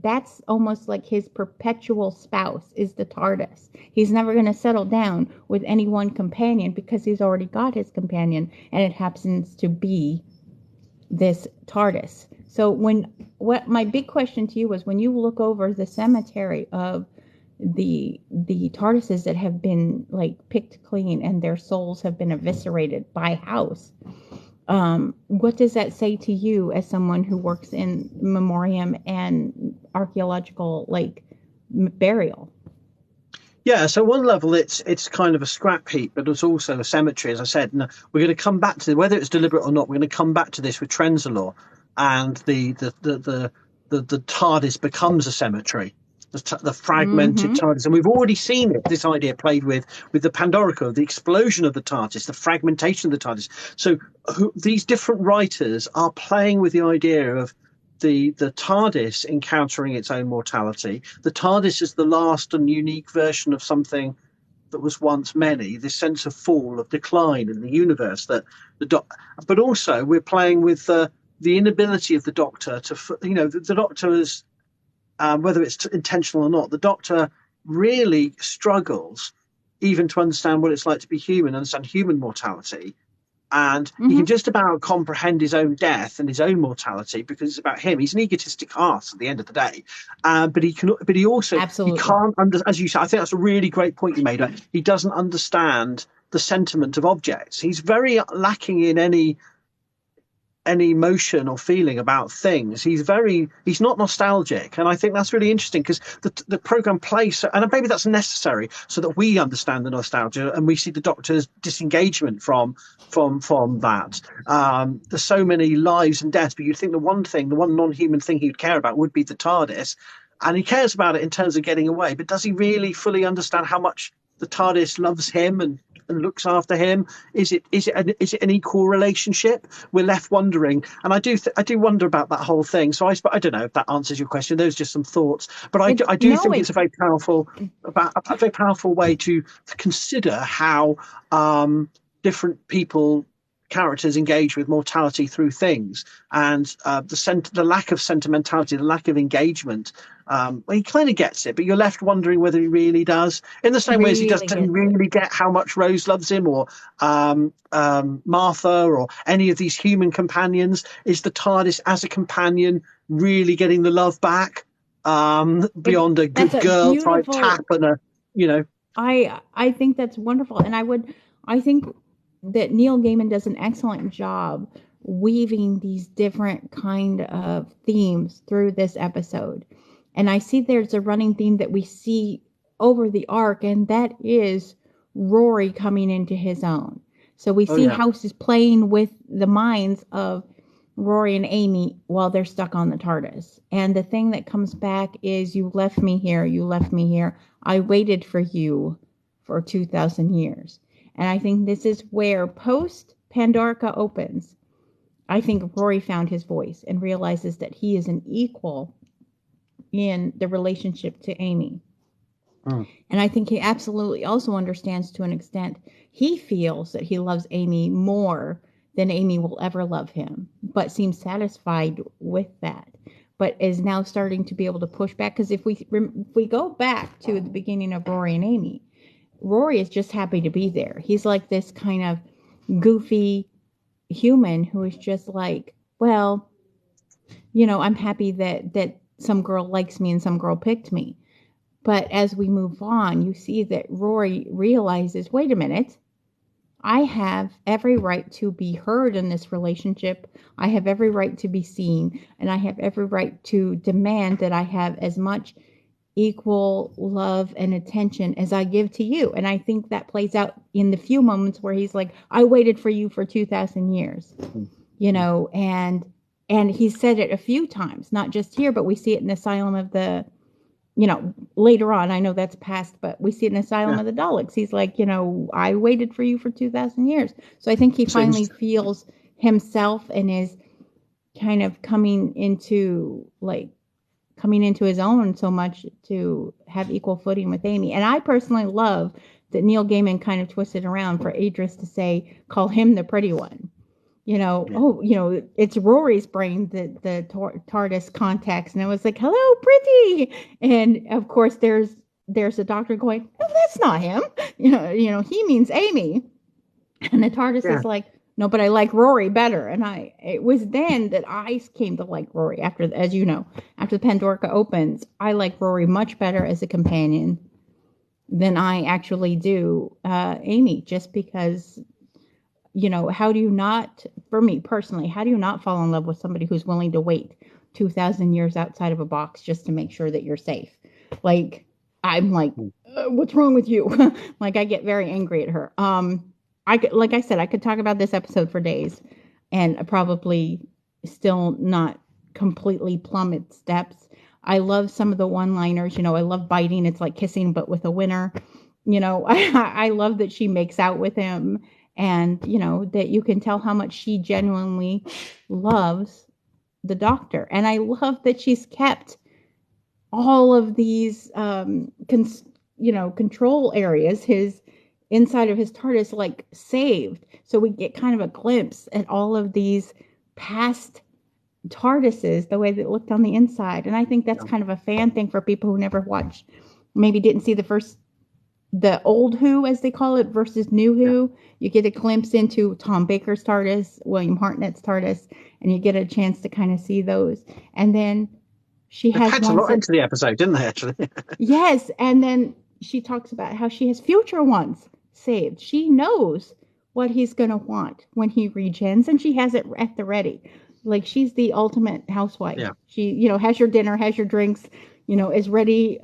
that's almost like his perpetual spouse is the TARDIS. He's never going to settle down with any one companion, because he's already got his companion, and it happens to be this TARDIS. So what my big question to you was, when you look over the cemetery of the TARDISes that have been, like, picked clean and their souls have been eviscerated by house, what does that say to you as someone who works in memoriam and archaeological, like, burial? Yeah, so one level, it's kind of a scrap heap, but it's also a cemetery, as I said. And we're going to come back to whether it's deliberate or not. We're going to come back to this with Trenzalore, and the TARDIS becomes a cemetery, the fragmented TARDIS, and we've already seen it. This idea played with the Pandorica, the explosion of the TARDIS, the fragmentation of the TARDIS. So these different writers are playing with the idea of the TARDIS encountering its own mortality. The TARDIS is the last and unique version of something that was once many. This sense of fall, of decline in the universe. But also we're playing with the inability of the Doctor to, the Doctor is, whether it's intentional or not, the Doctor really struggles even to understand what it's like to be human, understand human mortality. And he can just about comprehend his own death and his own mortality, because it's about him. He's an egotistic arse at the end of the day. But he also, absolutely, he can't as you said, I think that's a really great point you made. He doesn't understand the sentiment of objects. He's very lacking in any emotion or feeling about things. He's not nostalgic, and I think that's really interesting, because the program plays, and maybe that's necessary so that we understand the nostalgia and we see the Doctor's disengagement from that. There's so many lives and deaths, but you'd think the one non-human thing he'd care about would be the TARDIS, and he cares about it in terms of getting away. But does he really fully understand how much the TARDIS loves him and looks after him? Is it an equal relationship? We're left wondering, and I do wonder about that whole thing. So I don't know if that answers your question. Those are just some thoughts, but I do think it's a very powerful way to consider how different characters engage with mortality through things, and the lack of sentimentality, the lack of engagement. Well, he kind of gets it, but you're left wondering whether he really does, in the same way as he doesn't really get how much Rose loves him, or Martha, or any of these human companions. Is the TARDIS as a companion really getting the love back, beyond a good girl type tap and I think that's wonderful, and I think that Neil Gaiman does an excellent job weaving these different kind of themes through this episode. And I see there's a running theme that we see over the arc, and that is Rory coming into his own. So we see House is playing with the minds of Rory and Amy while they're stuck on the TARDIS. And the thing that comes back is, you left me here, I waited for you for 2,000 years. And I think this is where post-Pandorica opens. I think Rory found his voice and realizes that he is an equal in the relationship to Amy. And I think he absolutely also understands to an extent. He feels that he loves Amy more than Amy will ever love him, but seems satisfied with that. But is now starting to be able to push back. Because if we go back to the beginning of Rory and Amy, Rory is just happy to be there. He's like this kind of goofy human who is just like, well, I'm happy that some girl likes me and some girl picked me. But as we move on, you see that Rory realizes, wait a minute, I have every right to be heard in this relationship. I have every right to be seen, and I have every right to demand that I have as much equal love and attention as I give to you. And I think that plays out in the few moments where he's like, I waited for you for 2,000 years, and he said it a few times, not just here, but we see it in the Asylum of the, later on. I know that's past, but we see it in Asylum of the Daleks. He's like, I waited for you for 2,000 years. So I think he finally feels himself and is kind of coming into his own so much to have equal footing with Amy. And I personally love that Neil Gaiman kind of twisted around for Idris to call him the pretty one. It's Rory's brain that the TARDIS contacts, and it was like, hello, pretty. And of course, there's a doctor going, no, that's not him. He means Amy. And the TARDIS is like, no, but I like Rory better. And it was then that I came to like Rory after the Pandora opens. I like Rory much better as a companion than I actually do Amy, just because, how do you not, for me personally, how do you not fall in love with somebody who's willing to wait 2,000 years outside of a box just to make sure that you're safe? Like, I'm like, what's wrong with you? Like, I get very angry at her. Like I said, I could talk about this episode for days and probably still not completely plummet steps. I love some of the one-liners. I love biting. It's like kissing, but with a winner. I love that she makes out with him, and, that you can tell how much she genuinely loves the doctor. And I love that she's kept all of these, control areas, inside of his TARDIS, saved. So we get kind of a glimpse at all of these past TARDISes, the way that it looked on the inside. And I think that's kind of a fan thing for people who never watched, maybe didn't see the old Who, as they call it, versus new Who. You get a glimpse into Tom Baker's TARDIS, William Hartnett's TARDIS, and you get a chance to kind of see those. And then she has a lot into the episode, didn't they, actually? Yes, and then she talks about how she has future ones saved. She knows what he's going to want when he regens, and she has it at the ready. Like, she's the ultimate housewife. Yeah. She, has your dinner, has your drinks, is ready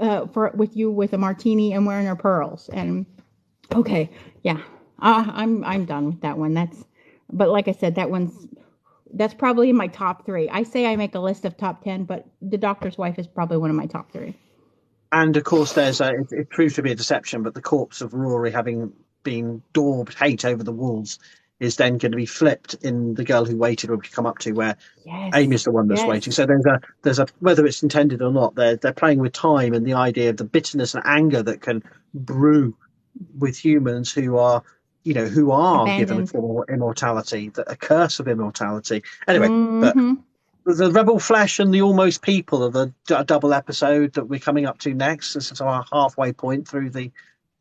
with you with a martini and wearing her pearls. And okay, yeah, I'm done with that one. But like I said, that's probably in my top 3. I say I make a list of top 10, but The Doctor's Wife is probably one of my top 3. And of course, it proved to be a deception, but the corpse of Rory having been daubed hate over the walls is then going to be flipped in The Girl Who Waited, where we come up to, where Amy's the one that's waiting. So there's a whether it's intended or not, they're playing with time and the idea of the bitterness and anger that can brew with humans who are given a form of immortality, a curse of immortality. Anyway, but the Rebel Flesh and the Almost People are the double episode that we're coming up to next. This is our halfway point through the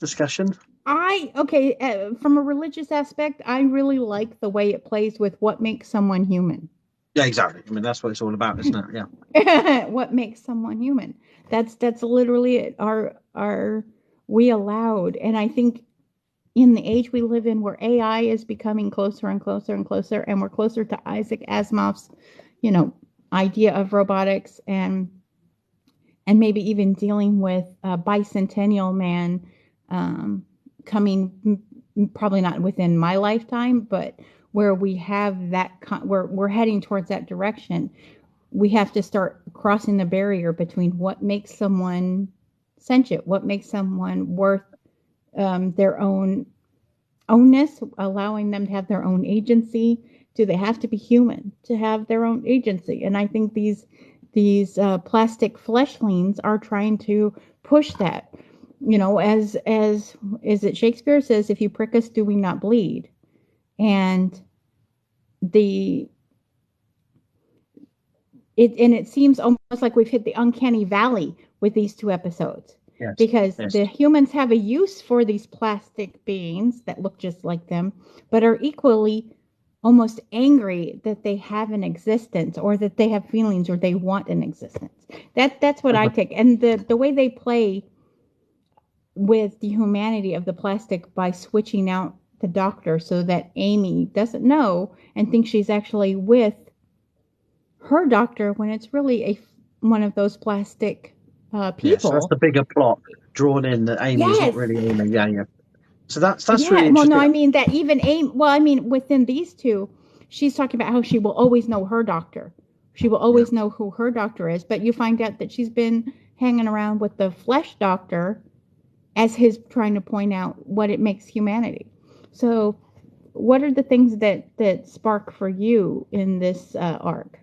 discussion. From a religious aspect, I really like the way it plays with what makes someone human. Yeah, exactly. I mean, that's what it's all about, isn't it? Yeah. What makes someone human? That's literally it. Are we allowed? And I think in the age we live in, where AI is becoming closer and closer and closer, and we're closer to Isaac Asimov's, idea of robotics, and maybe even dealing with a bicentennial man coming, probably not within my lifetime, but where we have that, we're heading towards that direction. We have to start crossing the barrier between what makes someone sentient, what makes someone worth their own ownness, allowing them to have their own agency. Do they have to be human to have their own agency? And I think these plastic fleshlings are trying to push that. You know, as is it Shakespeare says, if you prick us, do we not bleed? And the it seems almost like we've hit the uncanny valley with these two episodes. Yes. Because Yes. the humans have a use for these plastic beings that look just like them, but are equally almost angry that they have an existence, or that they have feelings, or they want an existence. That's what I take. And the way they play with the humanity of the plastic by switching out the doctor so that Amy doesn't know and thinks she's actually with her doctor when it's really one of those plastic people. Yeah, so that's the bigger plot drawn in, that Amy is not really Amy. Yeah, yeah. So that's really interesting. Well, no, I mean that even Amy. Well, I mean within these two, she's talking about how she will always know her doctor. She will always know who her doctor is. But you find out that she's been hanging around with the flesh doctor, as his trying to point out what it makes humanity. So, what are the things that spark for you in this arc?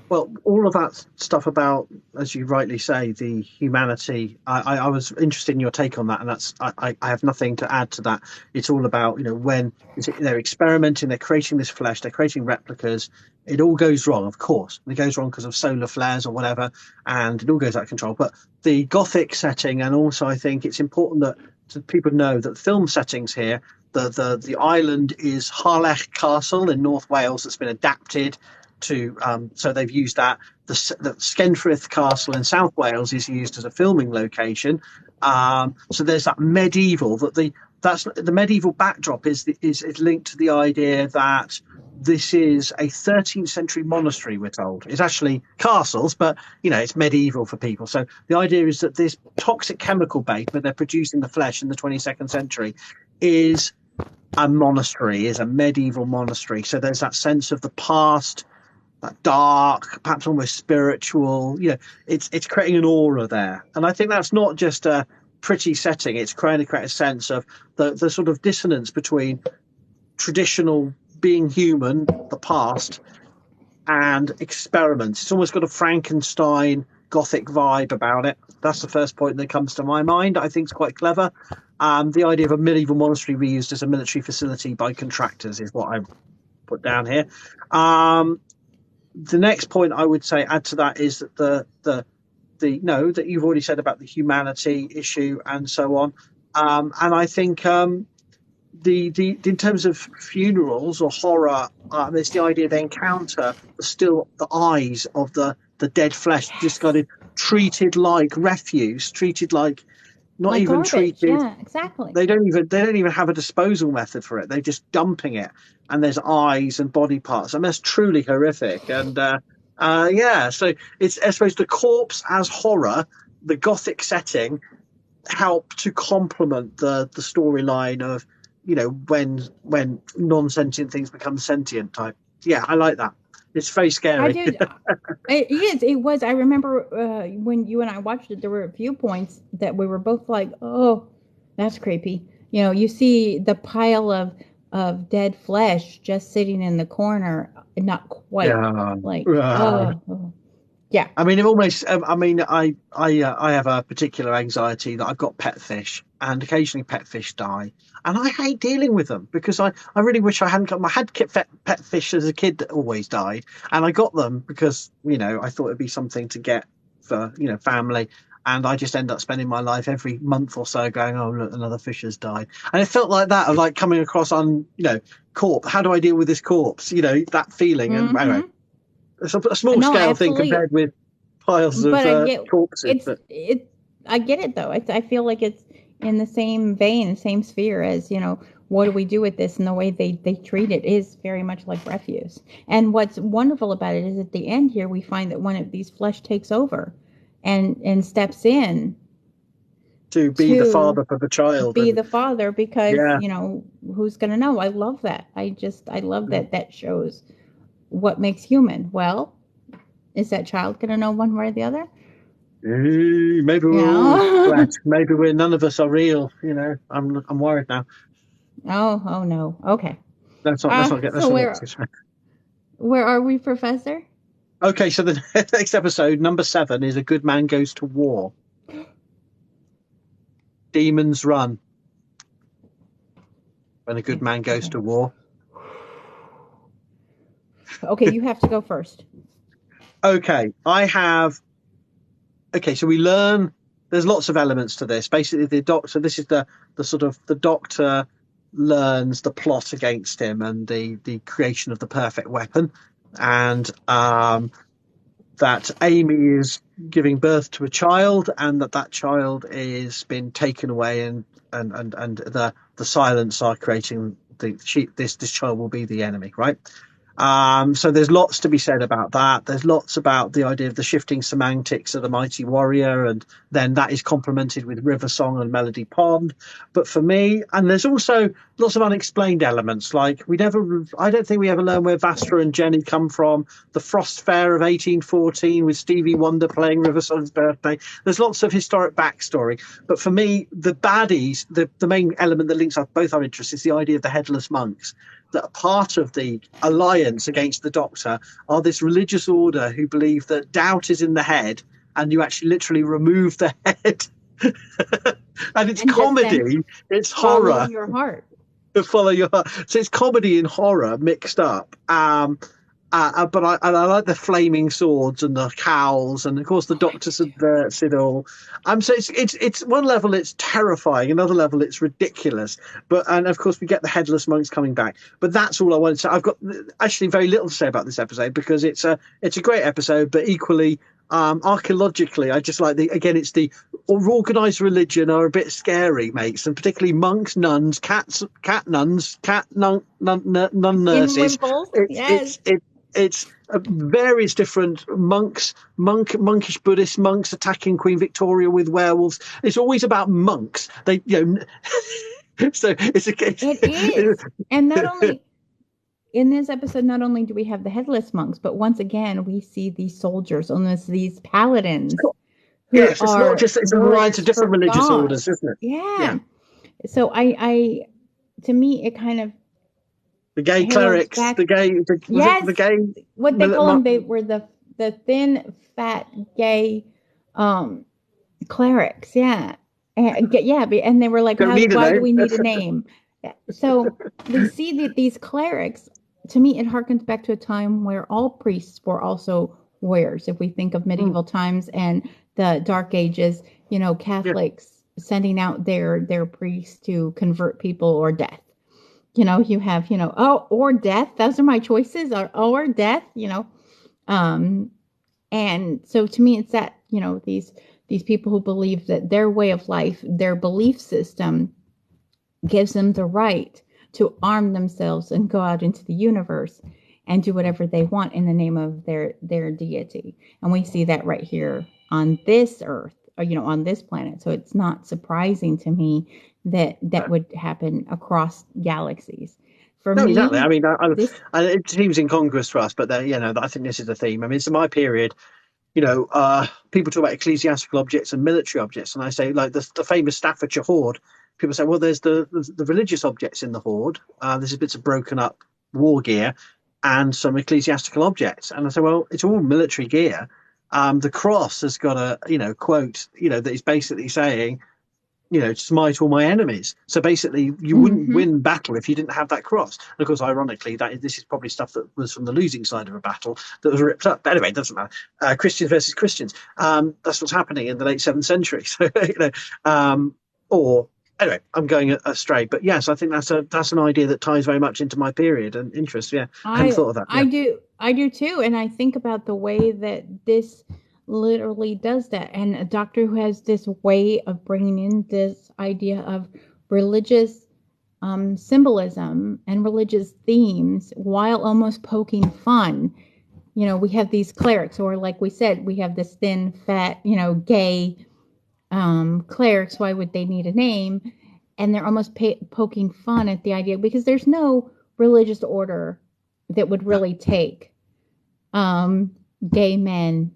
Well, all of that stuff about, as you rightly say, the humanity. I was interested in your take on that, and that's I have nothing to add to that. It's all about, when they're experimenting, they're creating this flesh, they're creating replicas. It all goes wrong, of course. It goes wrong because of solar flares or whatever, and it all goes out of control. But the Gothic setting, and also I think it's important that people know that film settings here. The island is Harlech Castle in North Wales that's been adapted to, so they've used that. The Skenfrith Castle in South Wales is used as a filming location. So there's that medieval, that's the medieval backdrop is linked to the idea that this is a 13th century monastery, we're told. It's actually castles, but it's medieval for people. So the idea is that this toxic chemical base where they're producing the flesh in the 22nd century is a monastery, is a medieval monastery. So there's that sense of the past, that dark, perhaps almost spiritual. It's creating an aura there, and I think that's not just a pretty setting. It's trying to create a sense of the sort of dissonance between traditional being human, the past, and experiments. It's almost got a Frankenstein Gothic vibe about it. That's the first point that comes to my mind. I think it's quite clever. The idea of a medieval monastery reused as a military facility by contractors is what I put down here. The next point I would say add to that is that that you've already said about the humanity issue and so on, and I think the in terms of funerals or horror, there's the idea they encounter still the eyes of the dead flesh, discarded, treated like refuse, treated like not like even garbage. treated. Yeah, exactly. They don't even have a disposal method for it. They're just dumping it, and there's eyes and body parts. I mean, that's truly horrific. And so it's, I suppose, the corpse as horror, the Gothic setting, help to complement the storyline of when non-sentient things become sentient type. Yeah, I like that. It's very scary. I did. It was. I remember when you and I watched it, there were a few points that we were both like, "Oh, that's creepy." You see the pile of dead flesh just sitting in the corner, not quite yeah. I mean, it almost. I have a particular anxiety that I've got pet fish, and occasionally pet fish die, and I hate dealing with them because I really wish I hadn't got. I had pet fish as a kid that always died, and I got them because I thought it'd be something to get for family, and I just end up spending my life every month or so going, oh look, another fish has died, and it felt like that of like coming across on corpse. How do I deal with this corpse? That feeling, and anyway. It's a small scale thing compared with piles of corpses. I get it though. I feel like it's in the same vein, same sphere as what do we do with this, and the way they treat it is very much like refuse. And what's wonderful about it is at the end here we find that one of these flesh takes over and steps in to be the father for the child. Be the father because who's going to know? I love that. I love that shows what makes human. Well, is that child going to know one way or the other? Maybe we're maybe none of us are real. I'm worried now. Oh no. Okay. Let's not get where are we, Professor? Okay, so the next episode, number 7, is A Good Man Goes to War. Demons run when a good man goes to war. Okay, you have to go first. Okay, so we learn there's lots of elements to this. Basically, the doctor. This is the sort of the doctor learns the plot against him and the creation of the perfect weapon, and that Amy is giving birth to a child, and that child is been taken away, and the silence are creating this child will be the enemy, right? So there's lots to be said about that. There's lots about the idea of the shifting semantics of the mighty warrior, and then that is complemented with river song and melody pond. But for me, and there's also lots of unexplained elements, like I don't think we ever learn where Vastra and Jenny come from. The Frost Fair of 1814 with Stevie Wonder playing River Song's birthday. There's lots of historic backstory. But for me, the baddies, the main element that links up both our interests is the idea of the headless monks, that are part of the alliance against the Doctor are this religious order who believe that doubt is in the head and you actually literally remove the head. And it's comedy, it's horror. Follow your heart. Follow your heart. So it's comedy and horror mixed up. But I like the flaming swords and the cowls, and of course the Doctor subverts it all. So it's one level it's terrifying, another level it's ridiculous. And of course we get the headless monks coming back. But that's all I wanted to say. I've got actually very little to say about this episode because it's a great episode, but equally archaeologically, I just like it's the organised religion are a bit scary, mates, and particularly monks, nuns, nun nurses. It's various different monkish Buddhist monks attacking Queen Victoria with werewolves. It's always about monks. So it's it is, and not only in this episode, not only do we have the headless monks, but once again we see these soldiers, almost these paladins. Yes, it's not just it's a variety of different religious orders, isn't it? Yeah. So to me, it kind of. The gay clerics, what they call them, they were the thin, fat, gay clerics, and they were like, why do we need a name? So we see that these clerics, to me, it harkens back to a time where all priests were also warriors. If we think of medieval times and the Dark Ages, Catholics sending out their priests to convert people or death. You have, or death. Those are my choices, or death, And so to me, it's that, these people who believe that their way of life, their belief system gives them the right to arm themselves and go out into the universe and do whatever they want in the name of their deity. And we see that right here on this earth, or, on this planet. So it's not surprising to me that would happen across galaxies. For me, exactly. I mean, it seems incongruous to us, but I think this is the theme. I mean, it's my period. People talk about ecclesiastical objects and military objects, and I say, like the famous Staffordshire hoard. People say, well, there's the religious objects in the hoard. There's bits of broken up war gear and some ecclesiastical objects, and I say, well, it's all military gear. The cross has got a quote that is basically saying, smite all my enemies. So basically, you wouldn't win battle if you didn't have that cross. And of course, ironically, this is probably stuff that was from the losing side of a battle that was ripped up. But anyway, it doesn't matter. Christians versus Christians. That's what's happening in the late 7th century. So anyway, I'm going astray. But yes, I think that's an idea that ties very much into my period and interest. Yeah, I hadn't thought of that. Yeah. I do too, and I think about the way that this literally does that, and a Doctor Who has this way of bringing in this idea of religious symbolism and religious themes while almost poking fun. We have these clerics, or like we said, we have this thin, fat, gay clerics. Why would they need a name? And they're almost poking fun at the idea, because there's no religious order that would really take gay men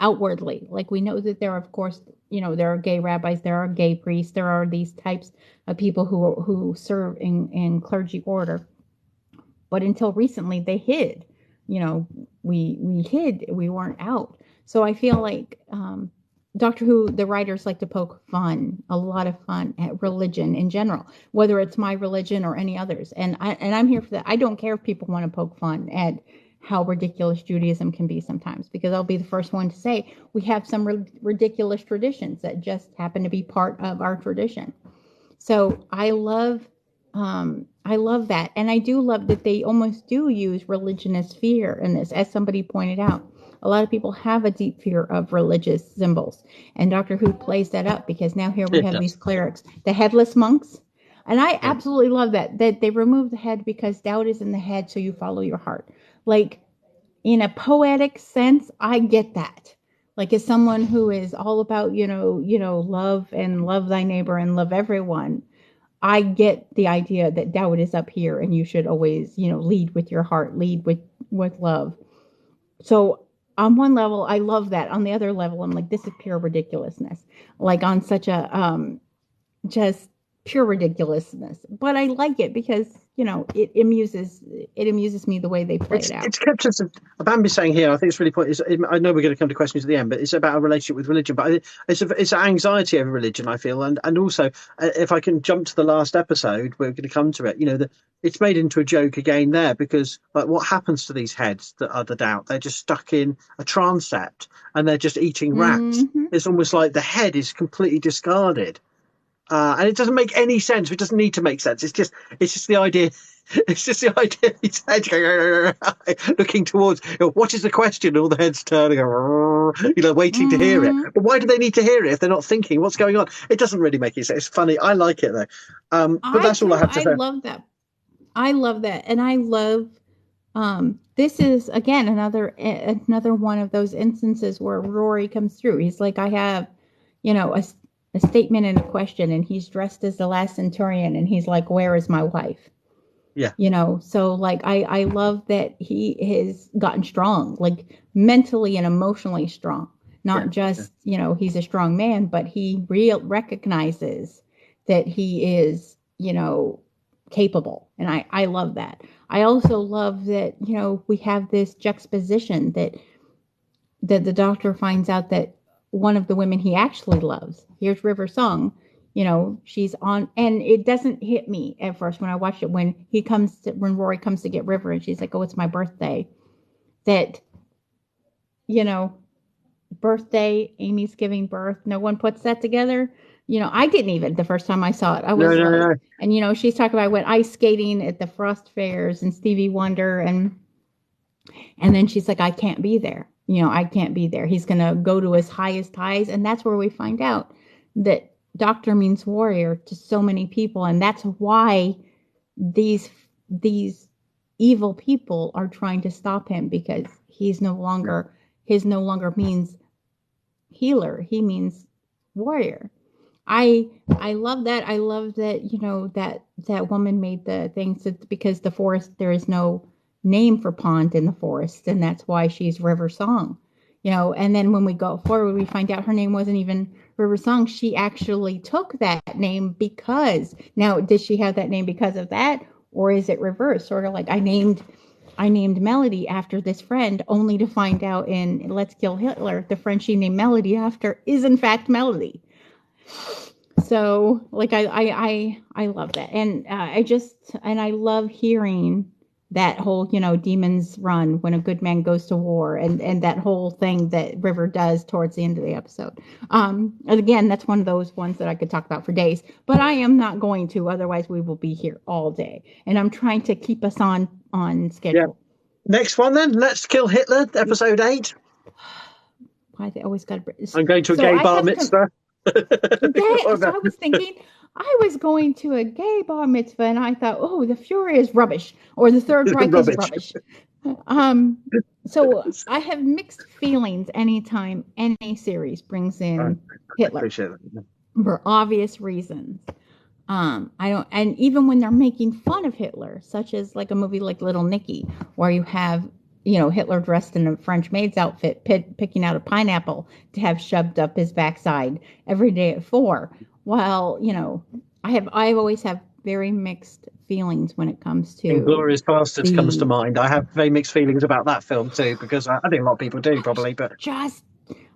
outwardly. Like, we know that there are, of course, there are gay rabbis, there are gay priests, there are these types of people who serve in clergy order. But until recently, they hid. We hid. We weren't out. So I feel like Doctor Who, the writers like to poke fun, a lot of fun at religion in general, whether it's my religion or any others. And I'm here for that. I don't care if people want to poke fun at how ridiculous Judaism can be sometimes, because I'll be the first one to say we have some ridiculous traditions that just happen to be part of our tradition. So I love that, and I do love that they almost do use religion as fear in this, as somebody pointed out. A lot of people have a deep fear of religious symbols, and Doctor Who plays that up, because now here we have these clerics, the headless monks, and I absolutely love that they remove the head because doubt is in the head, so you follow your heart. Like, in a poetic sense, I get that. Like, as someone who is all about, love and love thy neighbor and love everyone, I get the idea that doubt is up here and you should always, lead with your heart, lead with love. So on one level, I love that. On the other level, I'm like, this is pure ridiculousness. Like, on such a just pure ridiculousness. But I like it because, it amuses me the way they play it out. It's kept us. Bambi's saying here, I think it's really important. I know we're going to come to questions at the end, but it's about a relationship with religion. But it's an anxiety over religion, I feel, and also if I can jump to the last episode, we're going to come to it. It's made into a joke again there, because like, what happens to these heads that are the doubt? They're just stuck in a transept and they're just eating rats. Mm-hmm. It's almost like the head is completely discarded. And it doesn't make any sense. It doesn't need to make sense. It's just the idea. It's just the idea. His head going, looking towards. What is the question? All the heads turning, waiting to hear it. But why do they need to hear it if they're not thinking? What's going on? It doesn't really make any sense. It's funny. I like it though. But that's all I have to say. I love that. I love that, and I love. This is again another one of those instances where Rory comes through. He's like, I have, a statement and a question, and he's dressed as the last centurion, and he's like, where is my wife? Yeah. So like, I love that he has gotten strong, like mentally and emotionally strong, not just, he's a strong man, but he recognizes that he is, capable. And I love that. I also love that, we have this juxtaposition that the Doctor finds out that one of the women he actually loves, here's River Song, she's on, and it doesn't hit me at first when I watched it, when Rory comes to get River and she's like, oh, it's my birthday, that, birthday, Amy's giving birth, no one puts that together. I didn't even the first time I saw it. I was no. And she's talking about, I went ice skating at the Frost Fairs and Stevie Wonder, and then she's like, I can't be there. I can't be there. He's going to go to his highest highs. And that's where we find out that doctor means warrior to so many people. And that's why these evil people are trying to stop him, because his no longer means healer. He means warrior. I love that. I love that, that woman made the things, because the forest, there is no name for pond in the forest, and that's why she's River Song, and then when we go forward, we find out her name wasn't even River Song. She actually took that name because, now, did she have that name because of that, or is it reversed? Sort of like, I named Melody after this friend, only to find out in Let's Kill Hitler, the friend she named Melody after is in fact Melody. So like, I love that, and I love hearing that whole, demons run when a good man goes to war, and that whole thing that River does towards the end of the episode. And again, that's one of those ones that I could talk about for days, but I am not going to, otherwise we will be here all day, and I'm trying to keep us on schedule. Yeah. Next one then, Let's Kill Hitler, episode 8. Why they always got to... I'm going to a gay bar mitzvah. So I was thinking, I was going to a gay bar mitzvah, and I thought, oh, the Fury is rubbish, or the Third Reich is rubbish. So I have mixed feelings anytime any series brings in Hitler, for obvious reasons. I don't, and even when they're making fun of Hitler, such as like a movie like Little Nicky, where you have, Hitler dressed in a French maid's outfit, picking out a pineapple to have shoved up his backside every day at 4. Well, I always have very mixed feelings when it comes to... Inglourious Basterds comes to mind. I have very mixed feelings about that film too, because I think a lot of people do probably, but...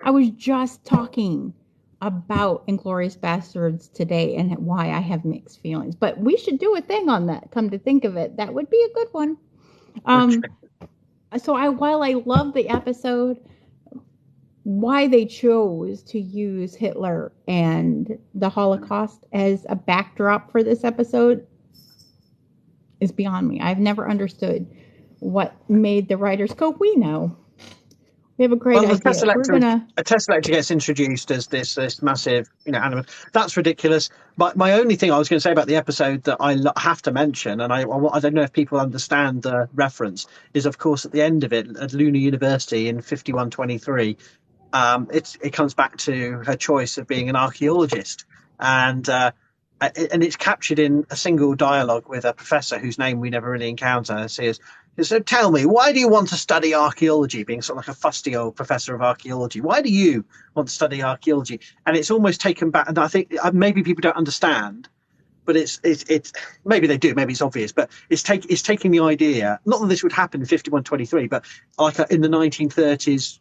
I was just talking about Inglourious Bastards today and why I have mixed feelings. But we should do a thing on that. Come to think of it, that would be a good one. So while I love the episode, why they chose to use Hitler and the Holocaust as a backdrop for this episode is beyond me. I've never understood what made the writers go, we know. We have a great idea. A Tesselector gets introduced as this massive, animal. That's ridiculous. But my only thing I was going to say about the episode that I have to mention, and I don't know if people understand the reference, is of course at the end of it at Lunar University in 5123, it comes back to her choice of being an archaeologist, and it's captured in a single dialogue with a professor whose name we never really encounter. So tell me, why do you want to study archaeology? Being sort of like a fusty old professor of archaeology, why do you want to study archaeology? And it's almost taken back. And I think maybe people don't understand, but it's maybe they do. Maybe it's obvious, but it's taking the idea. Not that this would happen in 5123, but like in the 1930s,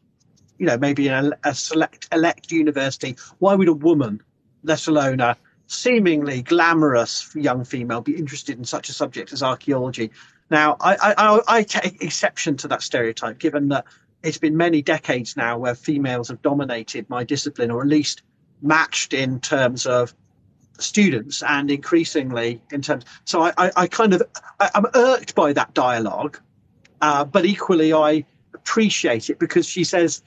maybe in a select elect university. Why would a woman, let alone a seemingly glamorous young female, be interested in such a subject as archaeology? Now, I take exception to that stereotype, given that it's been many decades now where females have dominated my discipline, or at least matched in terms of students and increasingly in terms. So I'm irked by that dialogue, but equally I appreciate it because she says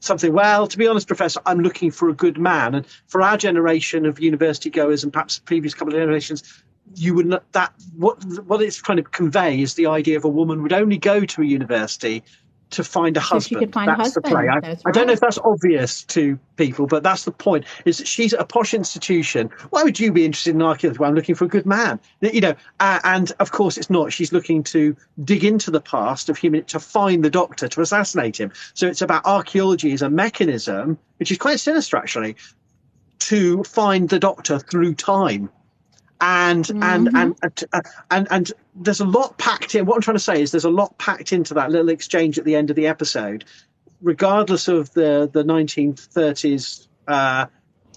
something, well, to be honest, Professor, I'm looking for a good man. And for our generation of university goers and perhaps previous couple of generations, you would not, that what it's trying to convey is the idea of a woman would only go to a university to find a husband. So she could find that's a husband. The play. That's I don't know if that's obvious to people, but that's the point. Is that she's at a posh institution. Why would you be interested in archaeology? Well, I'm looking for a good man. And of course it's not. She's looking to dig into the past of human to find the Doctor to assassinate him. So it's about archaeology as a mechanism, which is quite sinister actually, to find the Doctor through time. And there's a lot packed in. What I'm trying to say is there's a lot packed into that little exchange at the end of the episode, regardless of the 1930s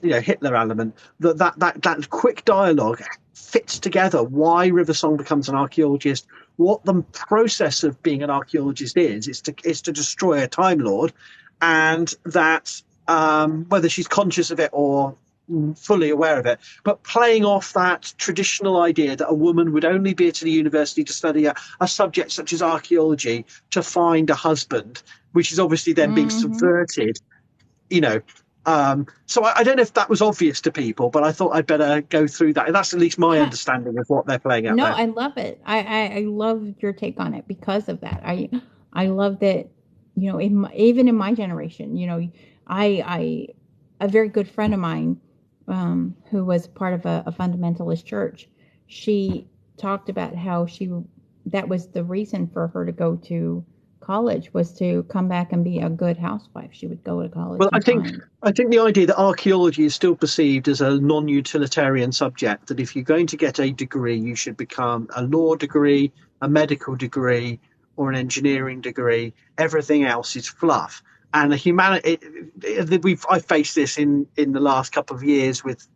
Hitler element. That quick dialogue fits together why Riversong becomes an archaeologist, what the process of being an archaeologist is to destroy a Time Lord, and that whether she's conscious of it or fully aware of it, but playing off that traditional idea that a woman would only be at the university to study a subject such as archaeology to find a husband, which is obviously then being subverted, so I don't know if that was obvious to people, but I thought I'd better go through that. And that's at least my understanding of what they're playing out. No, there. I love it. I love your take on it because of that. I love that, even in my generation, a very good friend of mine, who was part of a fundamentalist church, she talked about how that was the reason for her to go to college, was to come back and be a good housewife. She would go to college. Well, I think the idea that archaeology is still perceived as a non-utilitarian subject, that if you're going to get a degree, you should become a law degree, a medical degree, or an engineering degree. Everything else is fluff. And I've faced this in the last couple of years with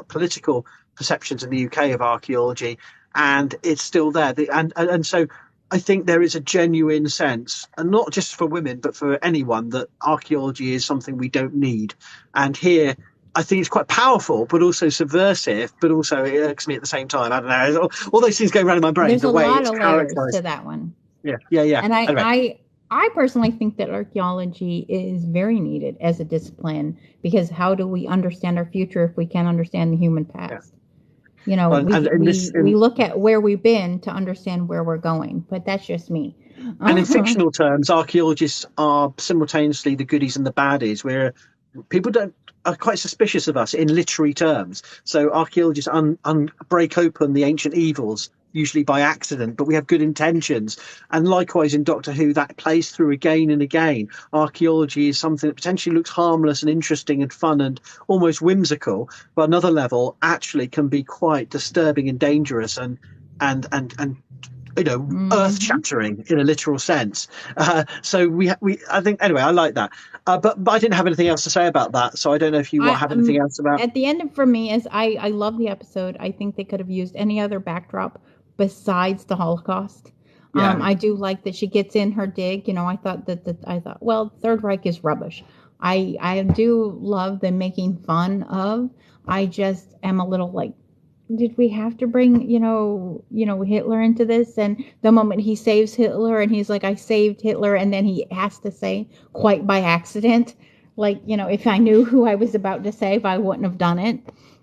political perceptions in the UK of archaeology, and it's still there. And so I think there is a genuine sense, and not just for women, but for anyone, that archaeology is something we don't need. And here, I think it's quite powerful, but also subversive, but also it irks me at the same time. I don't know. All those things go around in my brain. There's the a way lot it's of layers characterized. to that one. Yeah. And anyway. I personally think that archaeology is very needed as a discipline, because how do we understand our future if we can't understand the human past? Yeah. We look at where we've been to understand where we're going, but that's just me. And in fictional terms, archaeologists are simultaneously the goodies and the baddies, where people are quite suspicious of us in literary terms. So archaeologists break open the ancient evils, usually by accident, but we have good intentions. And likewise in Doctor Who, that plays through again and again. Archaeology is something that potentially looks harmless and interesting and fun and almost whimsical, but another level actually can be quite disturbing and dangerous and earth shattering in a literal sense. So I think anyway, I like that. But I didn't have anything else to say about that. So I don't know if you have anything else about. At the end for me is I love the episode. I think they could have used any other backdrop besides the Holocaust. Yeah. I do like that she gets in her dig. I thought well, Third Reich is rubbish. I do love them making fun of. I just am a little like, did we have to bring Hitler into this? And the moment he saves Hitler and he's like, I saved Hitler, and then he has to say quite by accident, like, if I knew who I was about to save, I wouldn't have done it.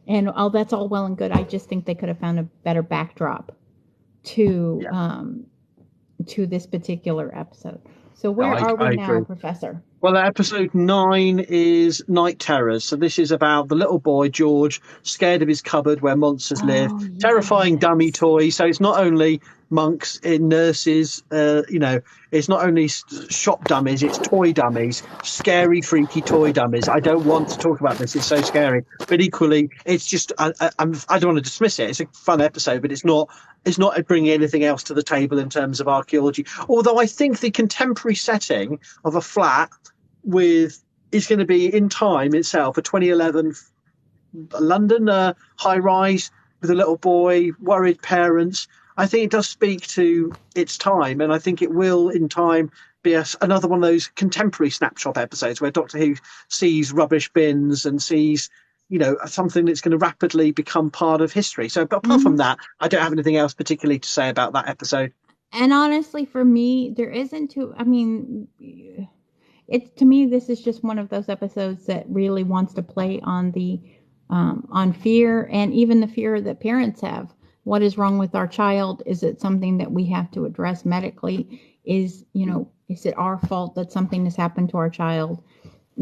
And that's all well and good. I just think they could have found a better backdrop to this particular episode. So where are we now, Professor? Well, episode 9 is Night Terrors. So this is about the little boy, George, scared of his cupboard where monsters live. Yes. Terrifying dummy toy. So it's not only monks, nurses, it's not only shop dummies, it's toy dummies. Scary, freaky toy dummies. I don't want to talk about this. It's so scary. But equally, it's just, I don't want to dismiss it. It's a fun episode, but it's not bringing anything else to the table in terms of archaeology. Although I think the contemporary setting of a flat is going to be in time itself, a 2011 London high rise with a little boy, worried parents. I think it does speak to its time, and I think it will in time be another one of those contemporary snapshot episodes where Doctor Who sees rubbish bins and sees something that's going to rapidly become part of history. So, but apart from that, I don't have anything else particularly to say about that episode. And honestly, for me, there isn't to me, this is just one of those episodes that really wants to play on the on fear, and even the fear that parents have. What is wrong with our child? Is it something that we have to address medically? Is it our fault that something has happened to our child?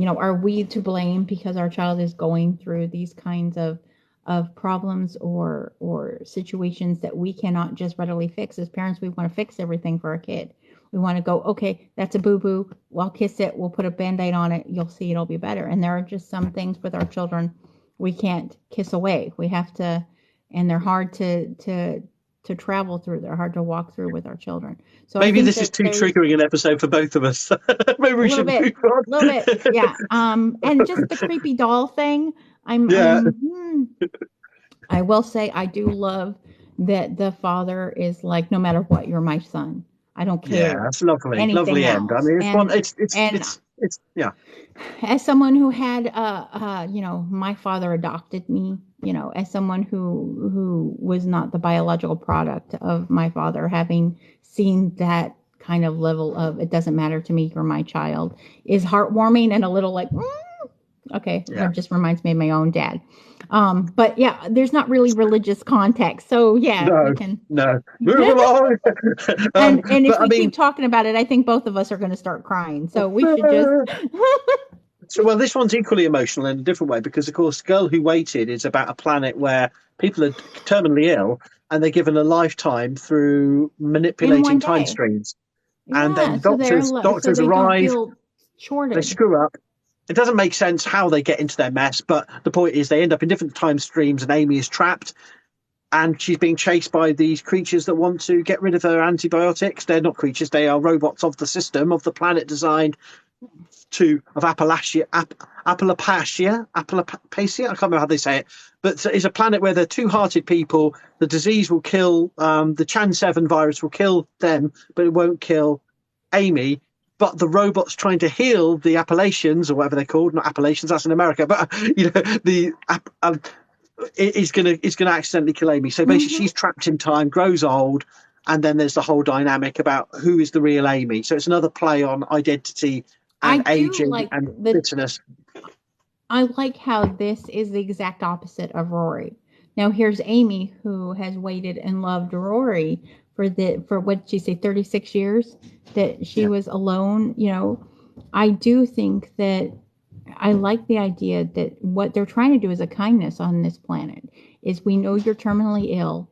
Are we to blame because our child is going through these kinds of problems or situations that we cannot just readily fix? As parents, we want to fix everything for our kid. We want to go, okay, that's a boo-boo. We'll kiss it. We'll put a Band-Aid on it. You'll see it'll be better. And there are just some things with our children we can't kiss away. We have to, and they're hard to travel through. They're hard to walk through with our children. So maybe this is too triggering an episode for both of us. Maybe we should move on. A little bit, yeah. And just the creepy doll thing. I will say I do love that the father is like, no matter what, you're my son. I don't care. Yeah, that's lovely. Lovely end. I mean, it's yeah. As someone who had my father adopted me, as someone who was not the biological product of my father, having seen that kind of level of, it doesn't matter to me, you're my child, is heartwarming and a little like, okay, yeah. It just reminds me of my own dad. But yeah, there's not really religious context. So yeah, we can move along. and if we keep talking about it, I think both of us are going to start crying. So we should just. So, well, this one's equally emotional in a different way because, of course, Girl Who Waited is about a planet where people are terminally ill and they're given a lifetime through manipulating time streams. Yeah, and then doctors arrive, they screw up. It doesn't make sense how they get into their mess, but the point is they end up in different time streams and Amy is trapped and she's being chased by these creatures that want to get rid of her antibiotics. They're not creatures, they are robots of the system, of the planet designed of Appalachia. I can't remember how they say it, but it's a planet where they're two-hearted people. The disease will kill, the Chan 7 virus will kill them, but it won't kill Amy. But the robots trying to heal the Appalachians, or whatever they're called, not Appalachians, that's in America, but is going to accidentally kill Amy. So basically, she's trapped in time, grows old, and then there's the whole dynamic about who is the real Amy. So it's another play on identity and aging and bitterness. I like how this is the exact opposite of Rory. Now here's Amy, who has waited and loved Rory for what did she say, 36 years that she was alone. I do think that I like the idea that what they're trying to do is a kindness on this planet is, we know you're terminally ill,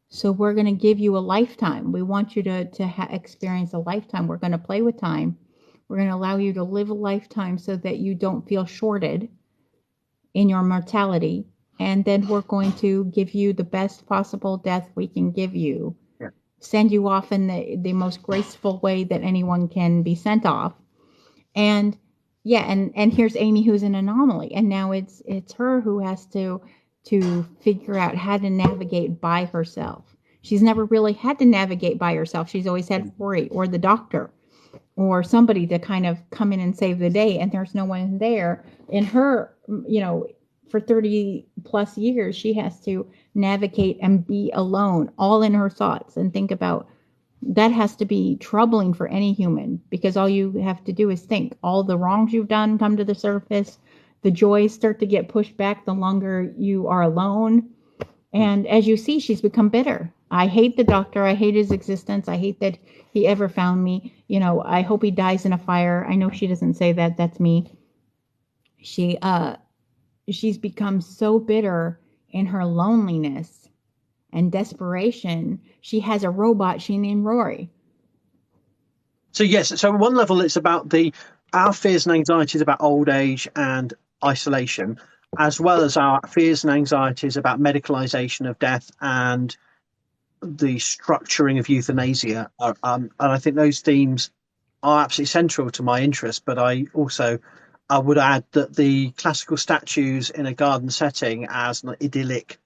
so we're going to give you a lifetime. We want you to experience a lifetime. We're going to play with time. We're going to allow you to live a lifetime so that you don't feel shorted in your mortality. And then we're going to give you the best possible death we can give you send you off in the most graceful way that anyone can be sent off. And yeah, and here's Amy, who's an anomaly, and now it's her who has to figure out how to navigate by herself. She's never really had to navigate by herself. She's always had Rory or the doctor or somebody to kind of come in and save the day, and there's no one there. In her, for 30 plus years, she has to navigate and be alone, all in her thoughts, and think about that. Has to be troubling for any human, because all you have to do is think. All the wrongs you've done come to the surface. The joys start to get pushed back the longer you are alone. And as you see, she's become bitter. I hate the doctor. I hate his existence. I hate that he ever found me. I hope he dies in a fire. I know she doesn't say that. That's me. She's become so bitter in her loneliness and desperation. She has a robot she named Rory. So yes, so on one level it's about our fears and anxieties about old age and isolation, as well as our fears and anxieties about medicalization of death and the structuring of euthanasia. And I think those themes are absolutely central to my interest. But I would add that the classical statues in a garden setting as an idyllic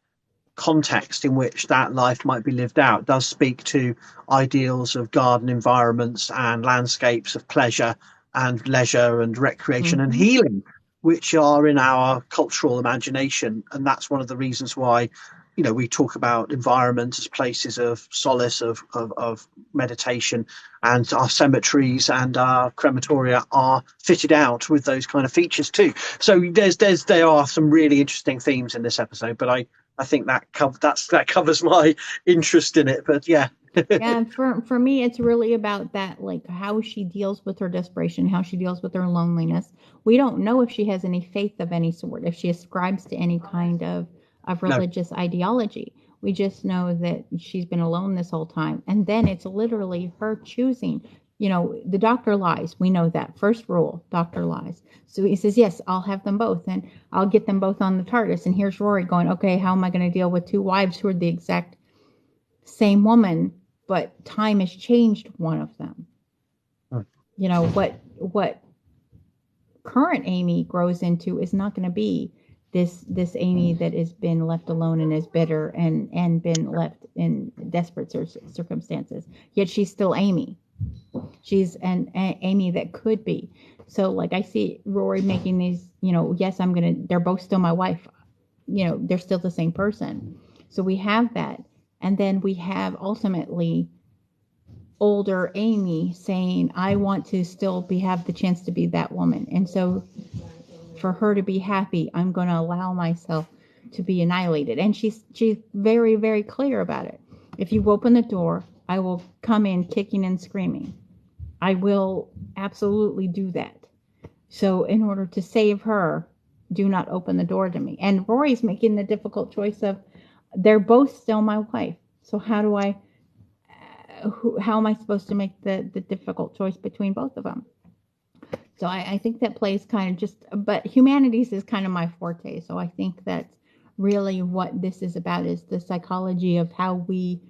context in which that life might be lived out does speak to ideals of garden environments and landscapes of pleasure and leisure and recreation and healing, which are in our cultural imagination. And that's one of the reasons why we talk about environments as places of solace, of meditation, and our cemeteries and our crematoria are fitted out with those kind of features too. So there are some really interesting themes in this episode, but I think that covers my interest in it. But yeah. Yeah, for me, it's really about that, like how she deals with her desperation, how she deals with her loneliness. We don't know if she has any faith of any sort, if she ascribes to any kind of religious ideology. We just know that she's been alone this whole time. And then it's literally her choosing. The doctor lies. We know that. First rule, doctor lies. So he says, yes, I'll have them both, and I'll get them both on the TARDIS. And here's Rory going, okay, how am I going to deal with two wives who are the exact same woman, but time has changed one of them? What current Amy grows into is not going to be this Amy that has been left alone and is bitter and been left in desperate circumstances. Yet she's still Amy. She's an Amy that could be. So like I see Rory making these, yes, they're both still my wife. They're still the same person. So we have that. And then we have ultimately older Amy saying, I want to still have the chance to be that woman. And so for her to be happy, I'm going to allow myself to be annihilated. And she's very, very clear about it. If you open the door, I will come in kicking and screaming. I will absolutely do that. So in order to save her, do not open the door to me. And Rory's making the difficult choice of, they're both still my wife. So how am I supposed to make the difficult choice between both of them? So I think that plays kind of but humanities is kind of my forte. So I think that's really what this is about, is the psychology of how we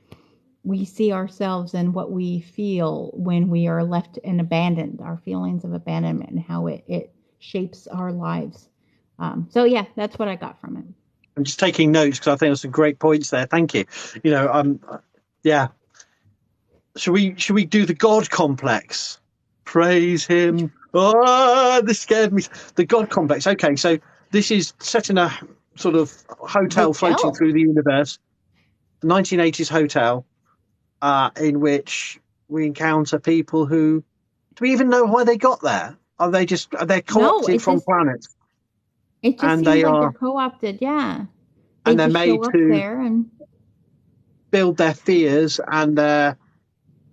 see ourselves and what we feel when we are left and abandoned, our feelings of abandonment, and how it shapes our lives. So yeah, that's what I got from it. I'm just taking notes because I think there's some great points there. Thank you. Yeah. Should we do the God complex? Praise him. Oh, this scared me. The God complex. Okay, so this is set in a sort of hotel floating through the universe, the 1980s hotel, in which we encounter people who, do we even know why they got there? Are they co-opted from planets? It just seems like they're co-opted, yeah. And they're made to build their fears and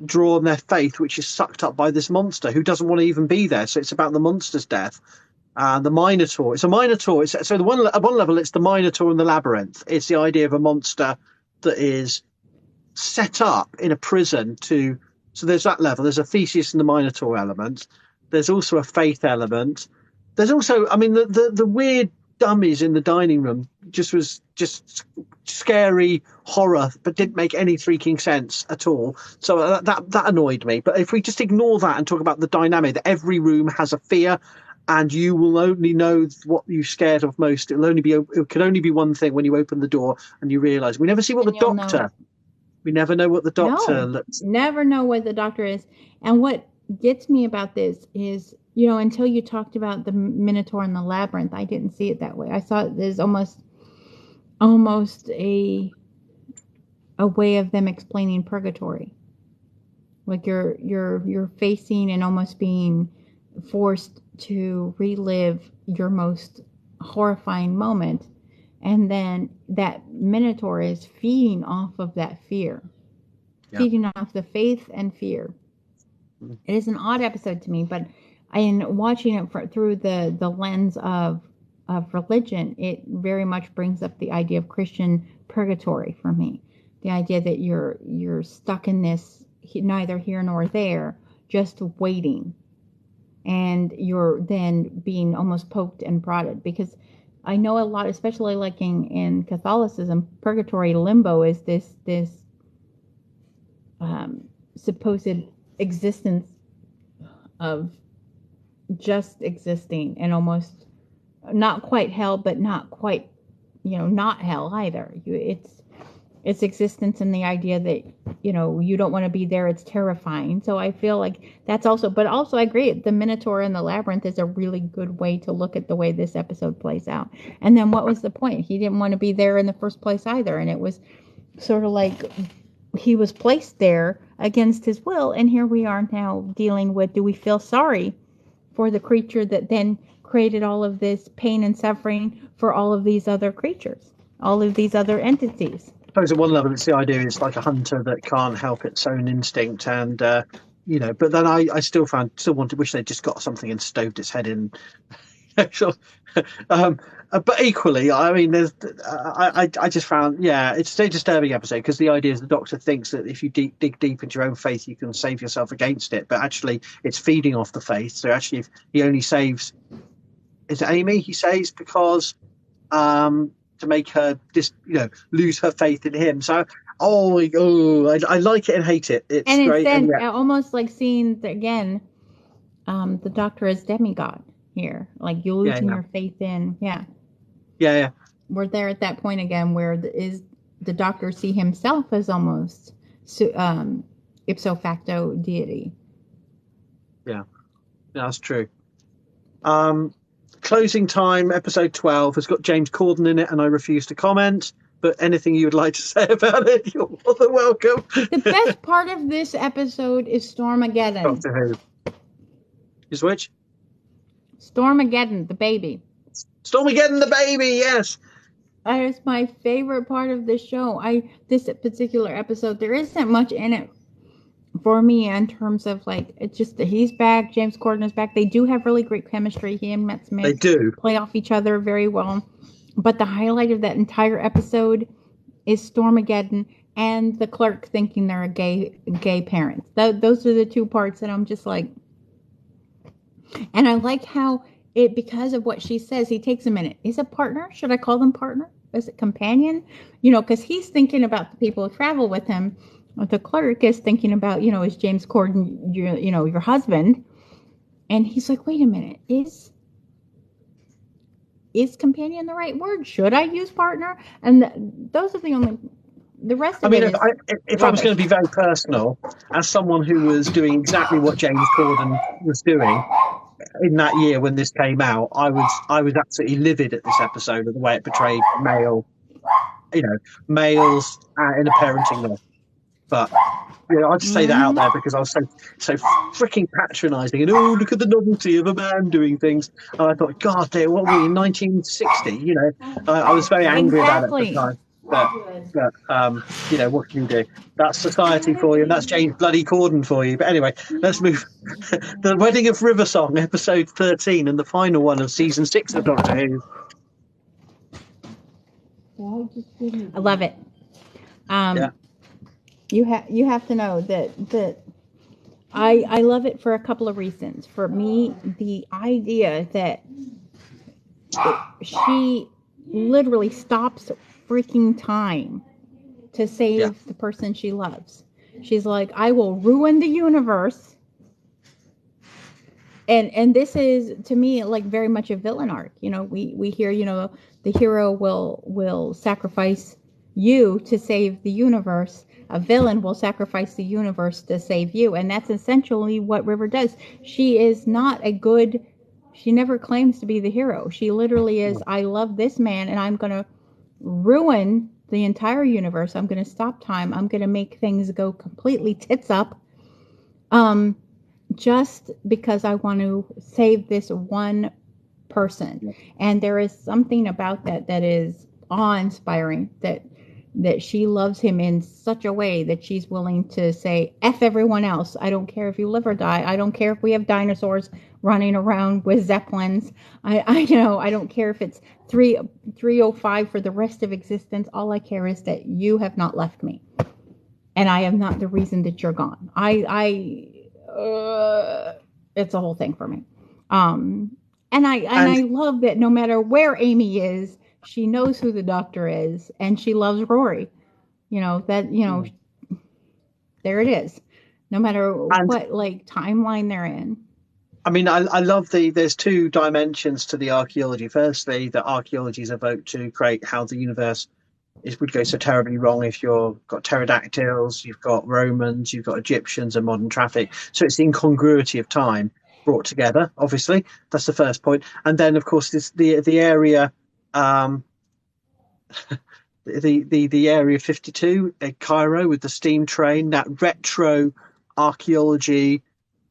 draw on their faith, which is sucked up by this monster who doesn't want to even be there. So it's about the monster's death. The Minotaur. It's a Minotaur. At one level, it's the Minotaur and the Labyrinth. It's the idea of a monster that is set up in a prison to. So there's that level. There's a Theseus and the Minotaur element. There's also a faith element. There's also, the weird dummies in the dining room just scary horror, but didn't make any freaking sense at all. So that annoyed me. But if we just ignore that and talk about the dynamic, that every room has a fear, and you will only know what you're scared of most. It can only be one thing when you open the door and you realise. We never see what the doctor. We never know what the doctor looks. Never know what the doctor is. And what gets me about this is, you know, until you talked about the Minotaur and the labyrinth, I didn't see it that way. I saw it as almost a way of them explaining purgatory. Like you're facing and almost being forced to relive your most horrifying moment, and then that Minotaur is feeding off of that fear, feeding off the faith and fear. It is an odd episode to me, but in watching it through the lens of religion, it very much brings up the idea of Christian purgatory for me. The idea that you're stuck in this neither here nor there, just waiting, and you're then being almost poked and prodded. Because I know a lot, especially like in Catholicism, purgatory, limbo is this supposed existence of just existing, and almost not quite hell, but not quite, not hell either. It's existence in the idea that, you don't want to be there. It's terrifying. So I feel like that's also, but also I agree, the Minotaur and the labyrinth is a really good way to look at the way this episode plays out. And then what was the point? He didn't want to be there in the first place either. And it was sort of like he was placed there against his will. And here we are now dealing with, do we feel sorry for the creature that then created all of this pain and suffering for all of these other creatures, all of these other entities? I suppose at one level it's the idea is like a hunter that can't help its own instinct, and but then I still wish they'd just got something and stoved its head in. But equally, I mean, I just found, it's a disturbing episode, because the idea is the doctor thinks that if you dig deep into your own faith, you can save yourself against it, but actually it's feeding off the faith. So actually, if he only saves, is it Amy he saves because to make her just lose her faith in him. So I like it and hate it. It's and great. And almost like seeing the doctor as demigod here, like you're losing your faith in. We're there at that point again where the doctor see himself as almost ipso facto deity. Yeah, that's true. Closing time, episode 12 has got James Corden in it, and I refuse to comment. But anything you would like to say about it, you're more than welcome. The best part of this episode is Stormageddon. Doctor Who. Is which? Stormageddon, the baby. Stormageddon, the baby, yes. That is my favorite part of the show. This particular episode, there isn't much in it for me in terms of like, it's just that he's back, James Corden is back. They do have really great chemistry. He and Matt Smith play off each other very well. But the highlight of that entire episode is Stormageddon and the clerk thinking they're a gay parent. Those are the two parts that I'm just like, and I like how because of what she says, he takes a minute. Is it partner? Should I call them partner? Is it companion? Because he's thinking about the people who travel with him. The clerk is thinking about, is James Corden, your husband? And he's like, wait a minute, is companion the right word? Should I use partner? And those are the rest of it. If I was going to be very personal, as someone who was doing exactly what James Corden was doing in that year when this came out, I was absolutely livid at this episode of the way it portrayed males in a parenting role. But I'll just say that out there because I was so freaking patronising, and look at the novelty of a man doing things. And I thought, God, what were we in 1960? I was very angry about it at the time. But what can you do? That's society for you, and that's James bloody Corden for you. But anyway, let's move. The Wedding of River Song, episode 13, and the final one of season 6 of Doctor Who. I love it. You have to know that I love it for a couple of reasons. For me, the idea that she literally stops freaking time to save the person she loves. She's like, I will ruin the universe. And this is, to me, like very much a villain arc. We hear, the hero will sacrifice you to save the universe. A villain will sacrifice the universe to save you. And that's essentially what River does. She is not she never claims to be the hero. She literally is, I love this man and I'm going to ruin the entire universe. I'm going to stop time. I'm going to make things go completely tits up. Just because I want to save this one person. And there is something about that is awe-inspiring, that she loves him in such a way that she's willing to say, F everyone else. I don't care if you live or die. I don't care if we have dinosaurs running around with zeppelins. I don't care if it's 305 for the rest of existence. All I care is that you have not left me. And I am not the reason that you're gone. It's a whole thing for me. And I love that no matter where Amy is, she knows who the doctor is and she loves Rory. There it is. No matter what timeline they're in. I mean, I love there's two dimensions to the archaeology. Firstly, that archaeology is evoked to create how the universe would go so terribly wrong if you've got pterodactyls, you've got Romans, you've got Egyptians and modern traffic. So it's the incongruity of time brought together, obviously. That's the first point. And then, of course, the area, the area 52 at Cairo with the steam train, that retro archaeology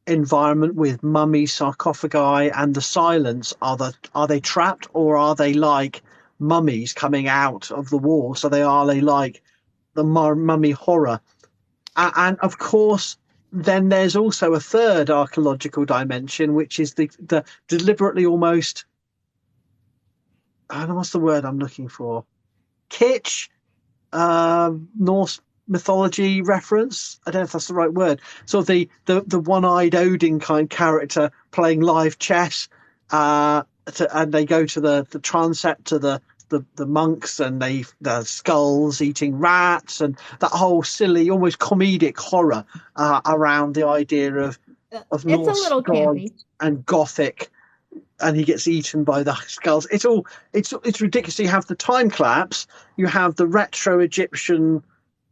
environment with mummies, sarcophagi, and the silence. Are they trapped, or are they like mummies coming out of the wall? So they like the mummy horror. And of course, then there's also a third archaeological dimension, which is the deliberately almost, I don't know what's the word I'm looking for, kitsch Norse mythology reference. I don't know if that's the right word. So the one-eyed Odin kind character playing live chess, and they go to the transept to the monks, and the skulls eating rats, and that whole silly, almost comedic horror around the idea of Norse gods and Gothic, and he gets eaten by the skulls. It's ridiculous. You have the time collapse, you have the retro Egyptian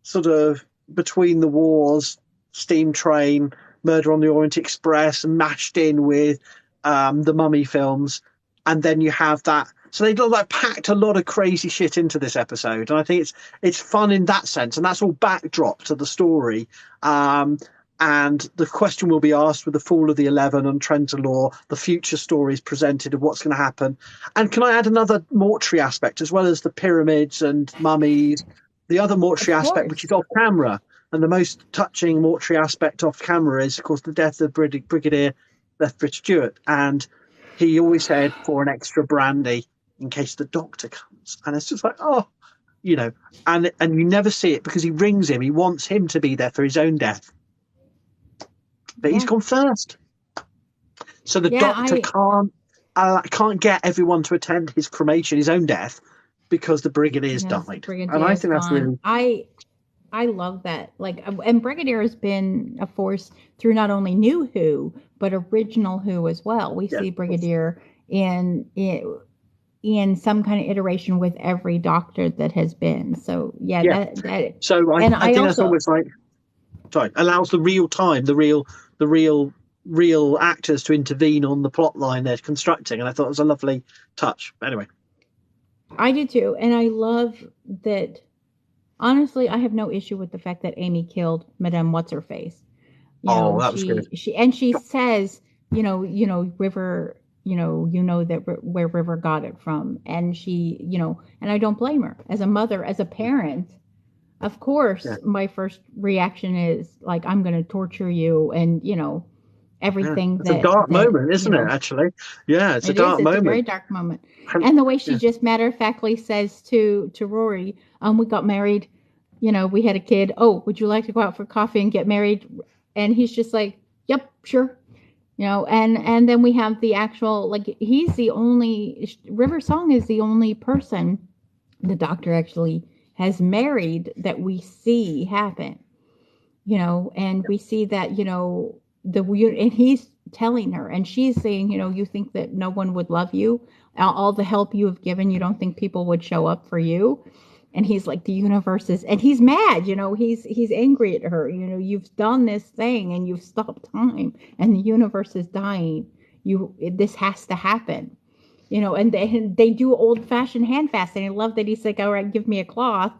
sort of between the wars steam train, Murder on the Orient Express, mashed in with the Mummy films, and then you have that. So they packed a lot of crazy shit into this episode, and I think it's fun in that sense, and that's all backdrop to the story. And the question will be asked with the Fall of the 11 and Trentalaw, the future stories presented of what's going to happen. And can I add another mortuary aspect, as well as the pyramids and mummies? The other mortuary aspect, which is off camera, and the most touching mortuary aspect off camera, is, of course, the death of Brigadier Lethbridge Stewart. And he always said, for an extra brandy in case the doctor comes. And it's just like, and you never see it because he rings him. He wants him to be there for his own death. But he's gone first. So the doctor can't get everyone to attend his cremation, his own death, because the Brigadier's died. And I think that's really... I love that. And Brigadier has been a force through not only New Who, but original Who as well. We see Brigadier in some kind of iteration with every doctor that has been. So I think that's almost like, allows the real time, the real actors to intervene on the plot line they're constructing, and I thought it was a lovely touch. Anyway, I do too, and I love that. Honestly, I have no issue with the fact that Amy killed Madame What's-Her-Face. That was good. She says, River, that where River got it from, and she, and I don't blame her. As a mother, as a parent, of course, my first reaction is like, I'm going to torture you, and everything. It's a dark moment, isn't it? Actually, it's a dark moment. It's a very dark moment, and the way she just matter-of-factly says to Rory, we got married, we had a kid. Oh, would you like to go out for coffee and get married? And he's just like, yep, sure. And then we have the actual, he's the only, River Song is the only person the doctor actually has married that we see happen, and we see that, and he's telling her, and she's saying, you think that no one would love you, all the help you have given, you don't think people would show up for you. And he's like, the universe is, and he's mad, he's angry at her, you've done this thing and you've stopped time and the universe is dying. This has to happen. And they do old fashioned hand fasting. I love that he's like, all right, give me a cloth,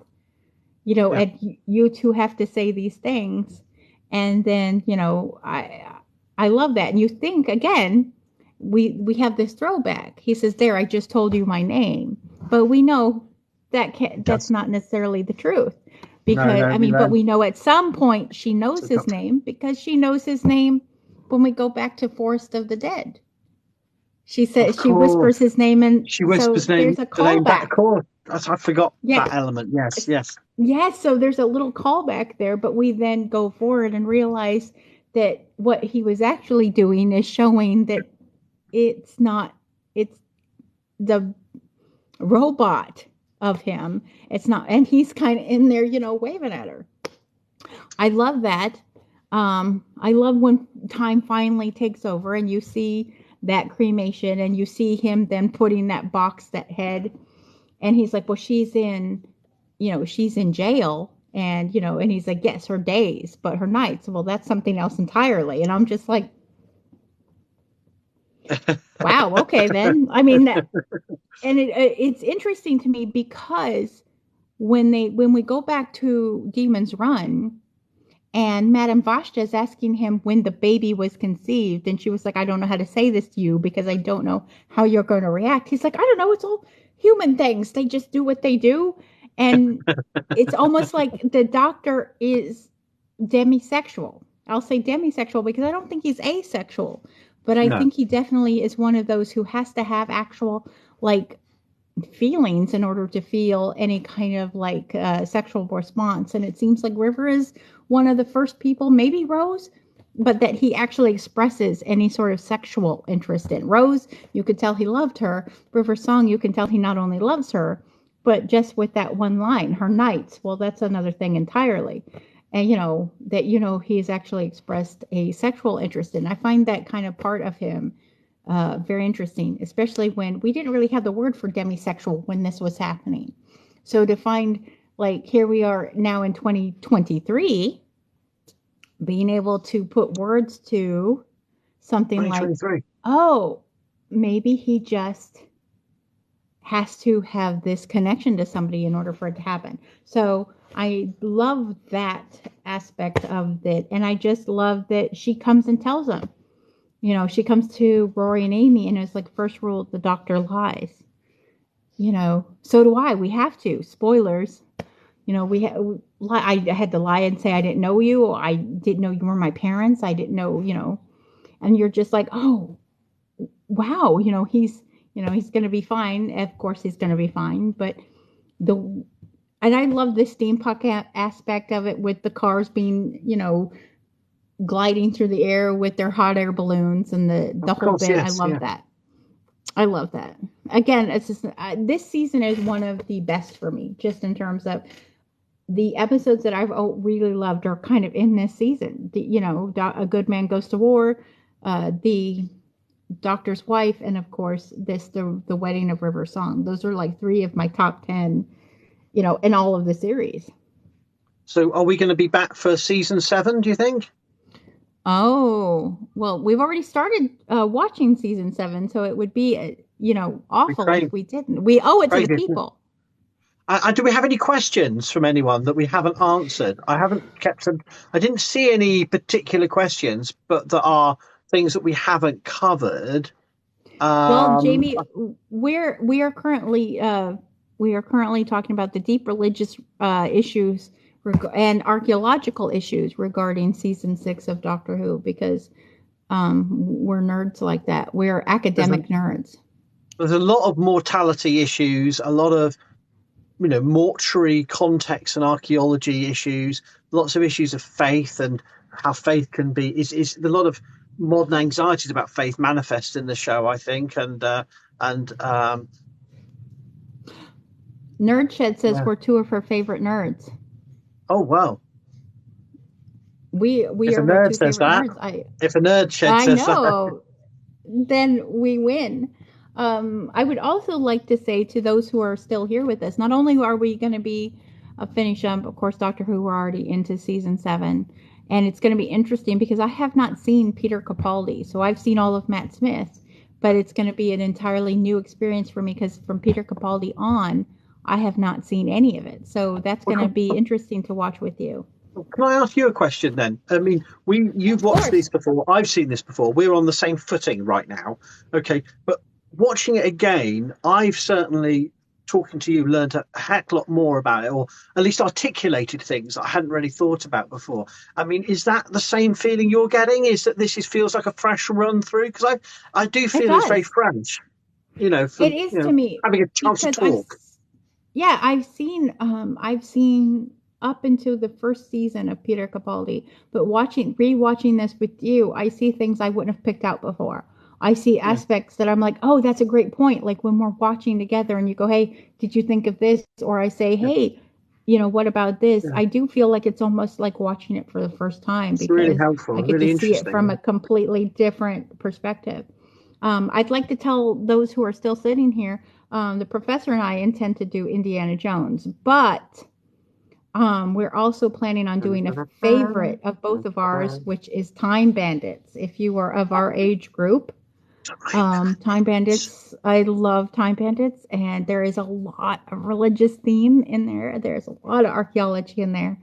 Yeah. and you two have to say these things. And then, I love that. And you think again, we have this throwback. He says, there, I just told you my name. But we know that's not necessarily the truth. Because, but we know at some point she knows his name, because she knows his name when we go back to Forest of the Dead. She says, she whispers his name, and she whispers so there's a callback. I forgot that element. Yes. So there's a little callback there, but we then go forward and realize that what he was actually doing is showing that it's the robot of him. It's not, and he's kind of in there, waving at her. I love that. I love when time finally takes over and you see that cremation and you see him then putting that head, and he's like, well, she's in jail. And, and he's like, yes, her days, but her nights, well, that's something else entirely. And I'm just like, wow, okay, then. And it's interesting to me because when we go back to Demon's Run, and Madame Vashta is asking him when the baby was conceived, and she was like, I don't know how to say this to you because I don't know how you're going to react. He's like, I don't know, it's all human things. They just do what they do. And it's almost like the doctor is demisexual. I'll say demisexual because I don't think he's asexual, but I think he definitely is one of those who has to have actual feelings in order to feel any kind of sexual response. And it seems like River is one of the first people, maybe Rose, but that he actually expresses any sort of sexual interest in. Rose, you could tell he loved her. River Song, you can tell he not only loves her, but just with that one line, her nights, well, that's another thing entirely. And, he's actually expressed a sexual interest in. I find that kind of part of him very interesting, especially when we didn't really have the word for demisexual when this was happening. So to find, here we are now in 2023, being able to put words to something like, oh, maybe he just has to have this connection to somebody in order for it to happen. So I love that aspect of it. And I just love that she comes and tells him. She comes to Rory and Amy, and it's like, first rule, the doctor lies. So do I. We have to. Spoilers. I had to lie and say I didn't know you. I didn't know you were my parents. I didn't know, and you're just like, oh, wow. He's going to be fine. Of course he's going to be fine. But and I love the steampunk aspect of it with the cars being, gliding through the air with their hot air balloons and the whole bit. Yes, I love that. Again, it's just this season is one of the best for me, just in terms of the episodes that I've really loved are kind of in this season. A Good Man Goes to War, the Doctor's Wife, and of course the Wedding of River Song. Those are 3 of my top 10, in all of the series. So are we going to be back for season 7, do you think? Oh, well, we've already started watching season 7, so it would be, awful if we didn't. We owe it to the people. Do we have any questions from anyone that we haven't answered? I didn't see any particular questions, but there are things that we haven't covered. Well, Jamie, we are currently talking about the deep religious issues and archaeological issues regarding season 6 of Doctor Who, because we're nerds like that. We're academic nerds. There's a lot of mortality issues, a lot of mortuary context and archaeology issues, lots of issues of faith and how faith can be is a lot of modern anxieties about faith manifest in the show, I think, and Nerd Shed says Yeah. we're two of her favorite nerds. Oh, well. We If a are her nerd two says favorite that, nerds. if a nerd shed I says that, know. Then we win. I would also like to say to those who are still here with us, not only are we going to be finish up, of course, Doctor Who, we're already into season 7, and it's going to be interesting because I have not seen Peter Capaldi, so I've seen all of Matt Smith, but it's going to be an entirely new experience for me because from Peter Capaldi on, I have not seen any of it, so that's going to be interesting to watch with you. can I ask you a question then? I mean, you've watched this before. I've seen this before. We're on the same footing right now. Okay. But watching it again, I've certainly, talking to you, learned a heck lot more about it, or at least articulated things I hadn't really thought about before. I mean, is that the same feeling you're getting? Is that feels like a fresh run through? Because I do feel it's very fresh, It is to me having a chance to because talk. I've seen up until the first season of Peter Capaldi, but rewatching this with you, I see things I wouldn't have picked out before. I see aspects that I'm like, oh, that's a great point. Like when we're watching together and you go, hey, did you think of this? Or I say, hey, what about this? I do feel like it's almost like watching it for the first time It's really because helpful, I get really to see it from interesting. a completely different perspective. I'd like to tell those who are still sitting here, the professor and I intend to do Indiana Jones, but we're also planning on doing a favorite of both of ours, which is Time Bandits. If you are of our age group, Time Bandits, I love Time Bandits, and there is a lot of religious theme in there. There's a lot of archaeology in there.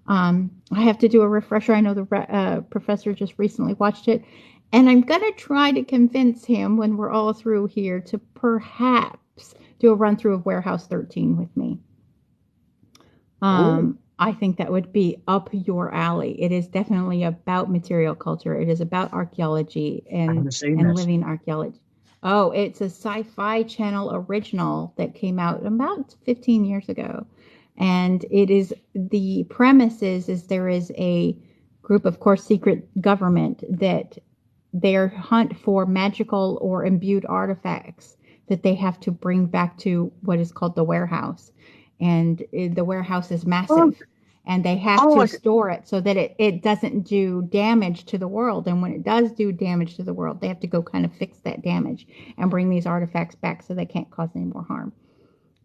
I have to do a refresher. I know the professor just recently watched it, and I'm going to try to convince him when we're all through here to perhaps do a run through of Warehouse 13 with me. I think that would be up your alley. It is definitely about material culture. It is about archaeology and living archaeology. Oh, it's a Sci-Fi Channel original that came out about 15 years ago. And it is, the premise is there is a group, of course, secret government that their hunt for magical or imbued artifacts that they have to bring back to what is called the warehouse. And the warehouse is massive. And they have to store it so that it doesn't do damage to the world. And when it does do damage to the world, they have to go kind of fix that damage and bring these artifacts back so they can't cause any more harm.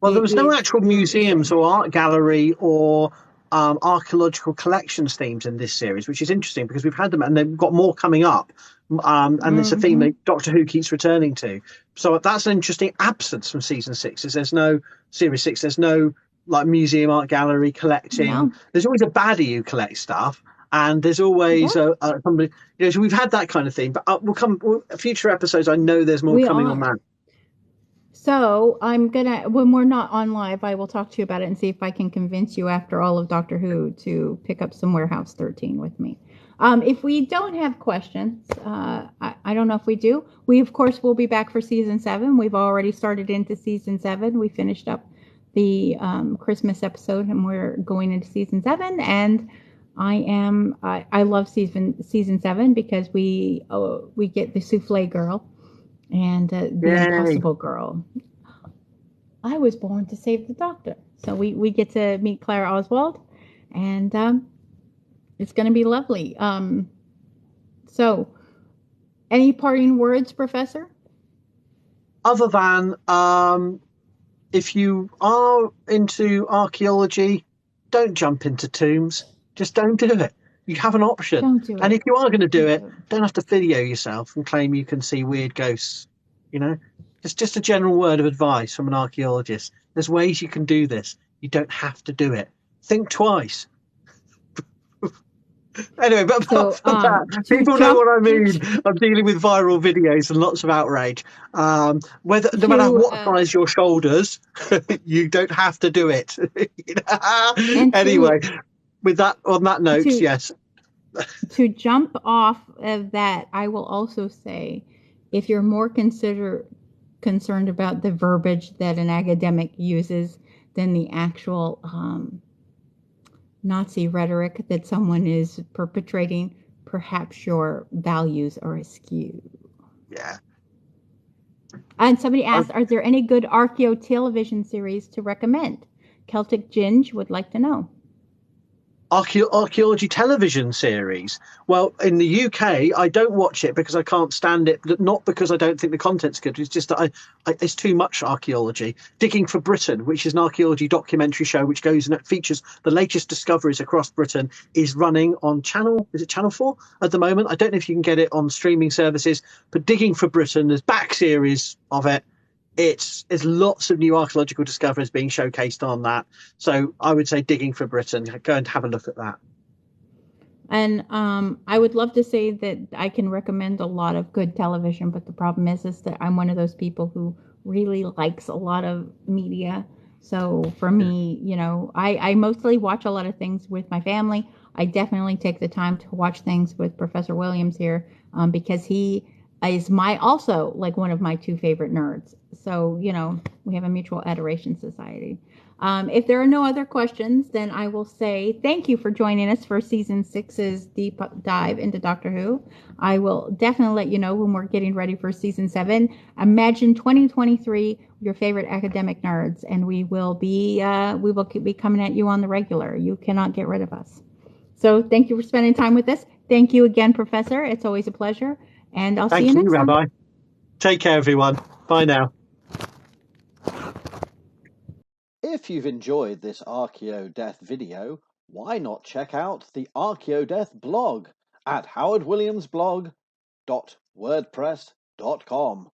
Well, there was no actual museums or art gallery or archaeological collections themes in this series, which is interesting because we've had them and they've got more coming up. And it's a theme that Doctor Who keeps returning to. So that's an interesting absence from season 6. Is there's no series 6. There's no like museum, art gallery collecting. No. There's always a baddie who collects stuff, and there's always somebody. So we've had that kind of thing, but we'll come future episodes. I know there's more coming on that. So I'm gonna, when we're not on live, I will talk to you about it and see if I can convince you after all of Doctor Who to pick up some Warehouse 13 with me. If we don't have questions, I don't know if we do. We of course will be back for season 7. We've already started into season 7. We finished up the Christmas episode and we're going into season 7. And I love season 7 because we get the souffle girl. And the Impossible Girl. I was born to save the Doctor. So we get to meet Claire Oswald. And it's going to be lovely. So, any parting words, Professor? Other than, if you are into archaeology, don't jump into tombs. Just don't do it. You have an option. Don't do it. And if you are going to do it, don't have to video yourself and claim you can see weird ghosts. It's just a general word of advice from an archaeologist. There's ways you can do this. You don't have to do it. Think twice. Anyway, but apart from that, people know what I mean. I'm dealing with viral videos and lots of outrage. No matter what size your shoulders, you don't have to do it. Anyway, with that, on that note, yes. To jump off of that, I will also say, if you're more concerned about the verbiage that an academic uses than the actual Nazi rhetoric that someone is perpetrating, perhaps your values are askew. Yeah. And somebody asked, are there any good Archeo television series to recommend? Celtic Ginge would like to know. Archaeology television series. Well, in the UK, I don't watch it because I can't stand it. Not because I don't think the content's good. It's just that it's too much archaeology. Digging for Britain, which is an archaeology documentary show which goes and features the latest discoveries across Britain, is running on Channel 4 at the moment. I don't know if you can get it on streaming services, but Digging for Britain, there's back series of it. It's lots of new archaeological discoveries being showcased on that. So I would say Digging for Britain. Go and have a look at that. And I would love to say that I can recommend a lot of good television, but the problem is that I'm one of those people who really likes a lot of media. So for me, I mostly watch a lot of things with my family. I definitely take the time to watch things with Professor Williams here, because he is also like one of my two favorite nerds. So, we have a mutual adoration society. If there are no other questions, then I will say thank you for joining us for season 6's deep dive into Doctor Who. I will definitely let you know when we're getting ready for season 7. Imagine 2023, your favorite academic nerds, and we will be coming at you on the regular. You cannot get rid of us. So thank you for spending time with us. Thank you again, Professor. It's always a pleasure, and I'll see you next time. Rabbi. Take care, everyone. Bye now. If you've enjoyed this Archaeodeath video, why not check out the Archaeodeath blog at howardwilliamsblog.wordpress.com.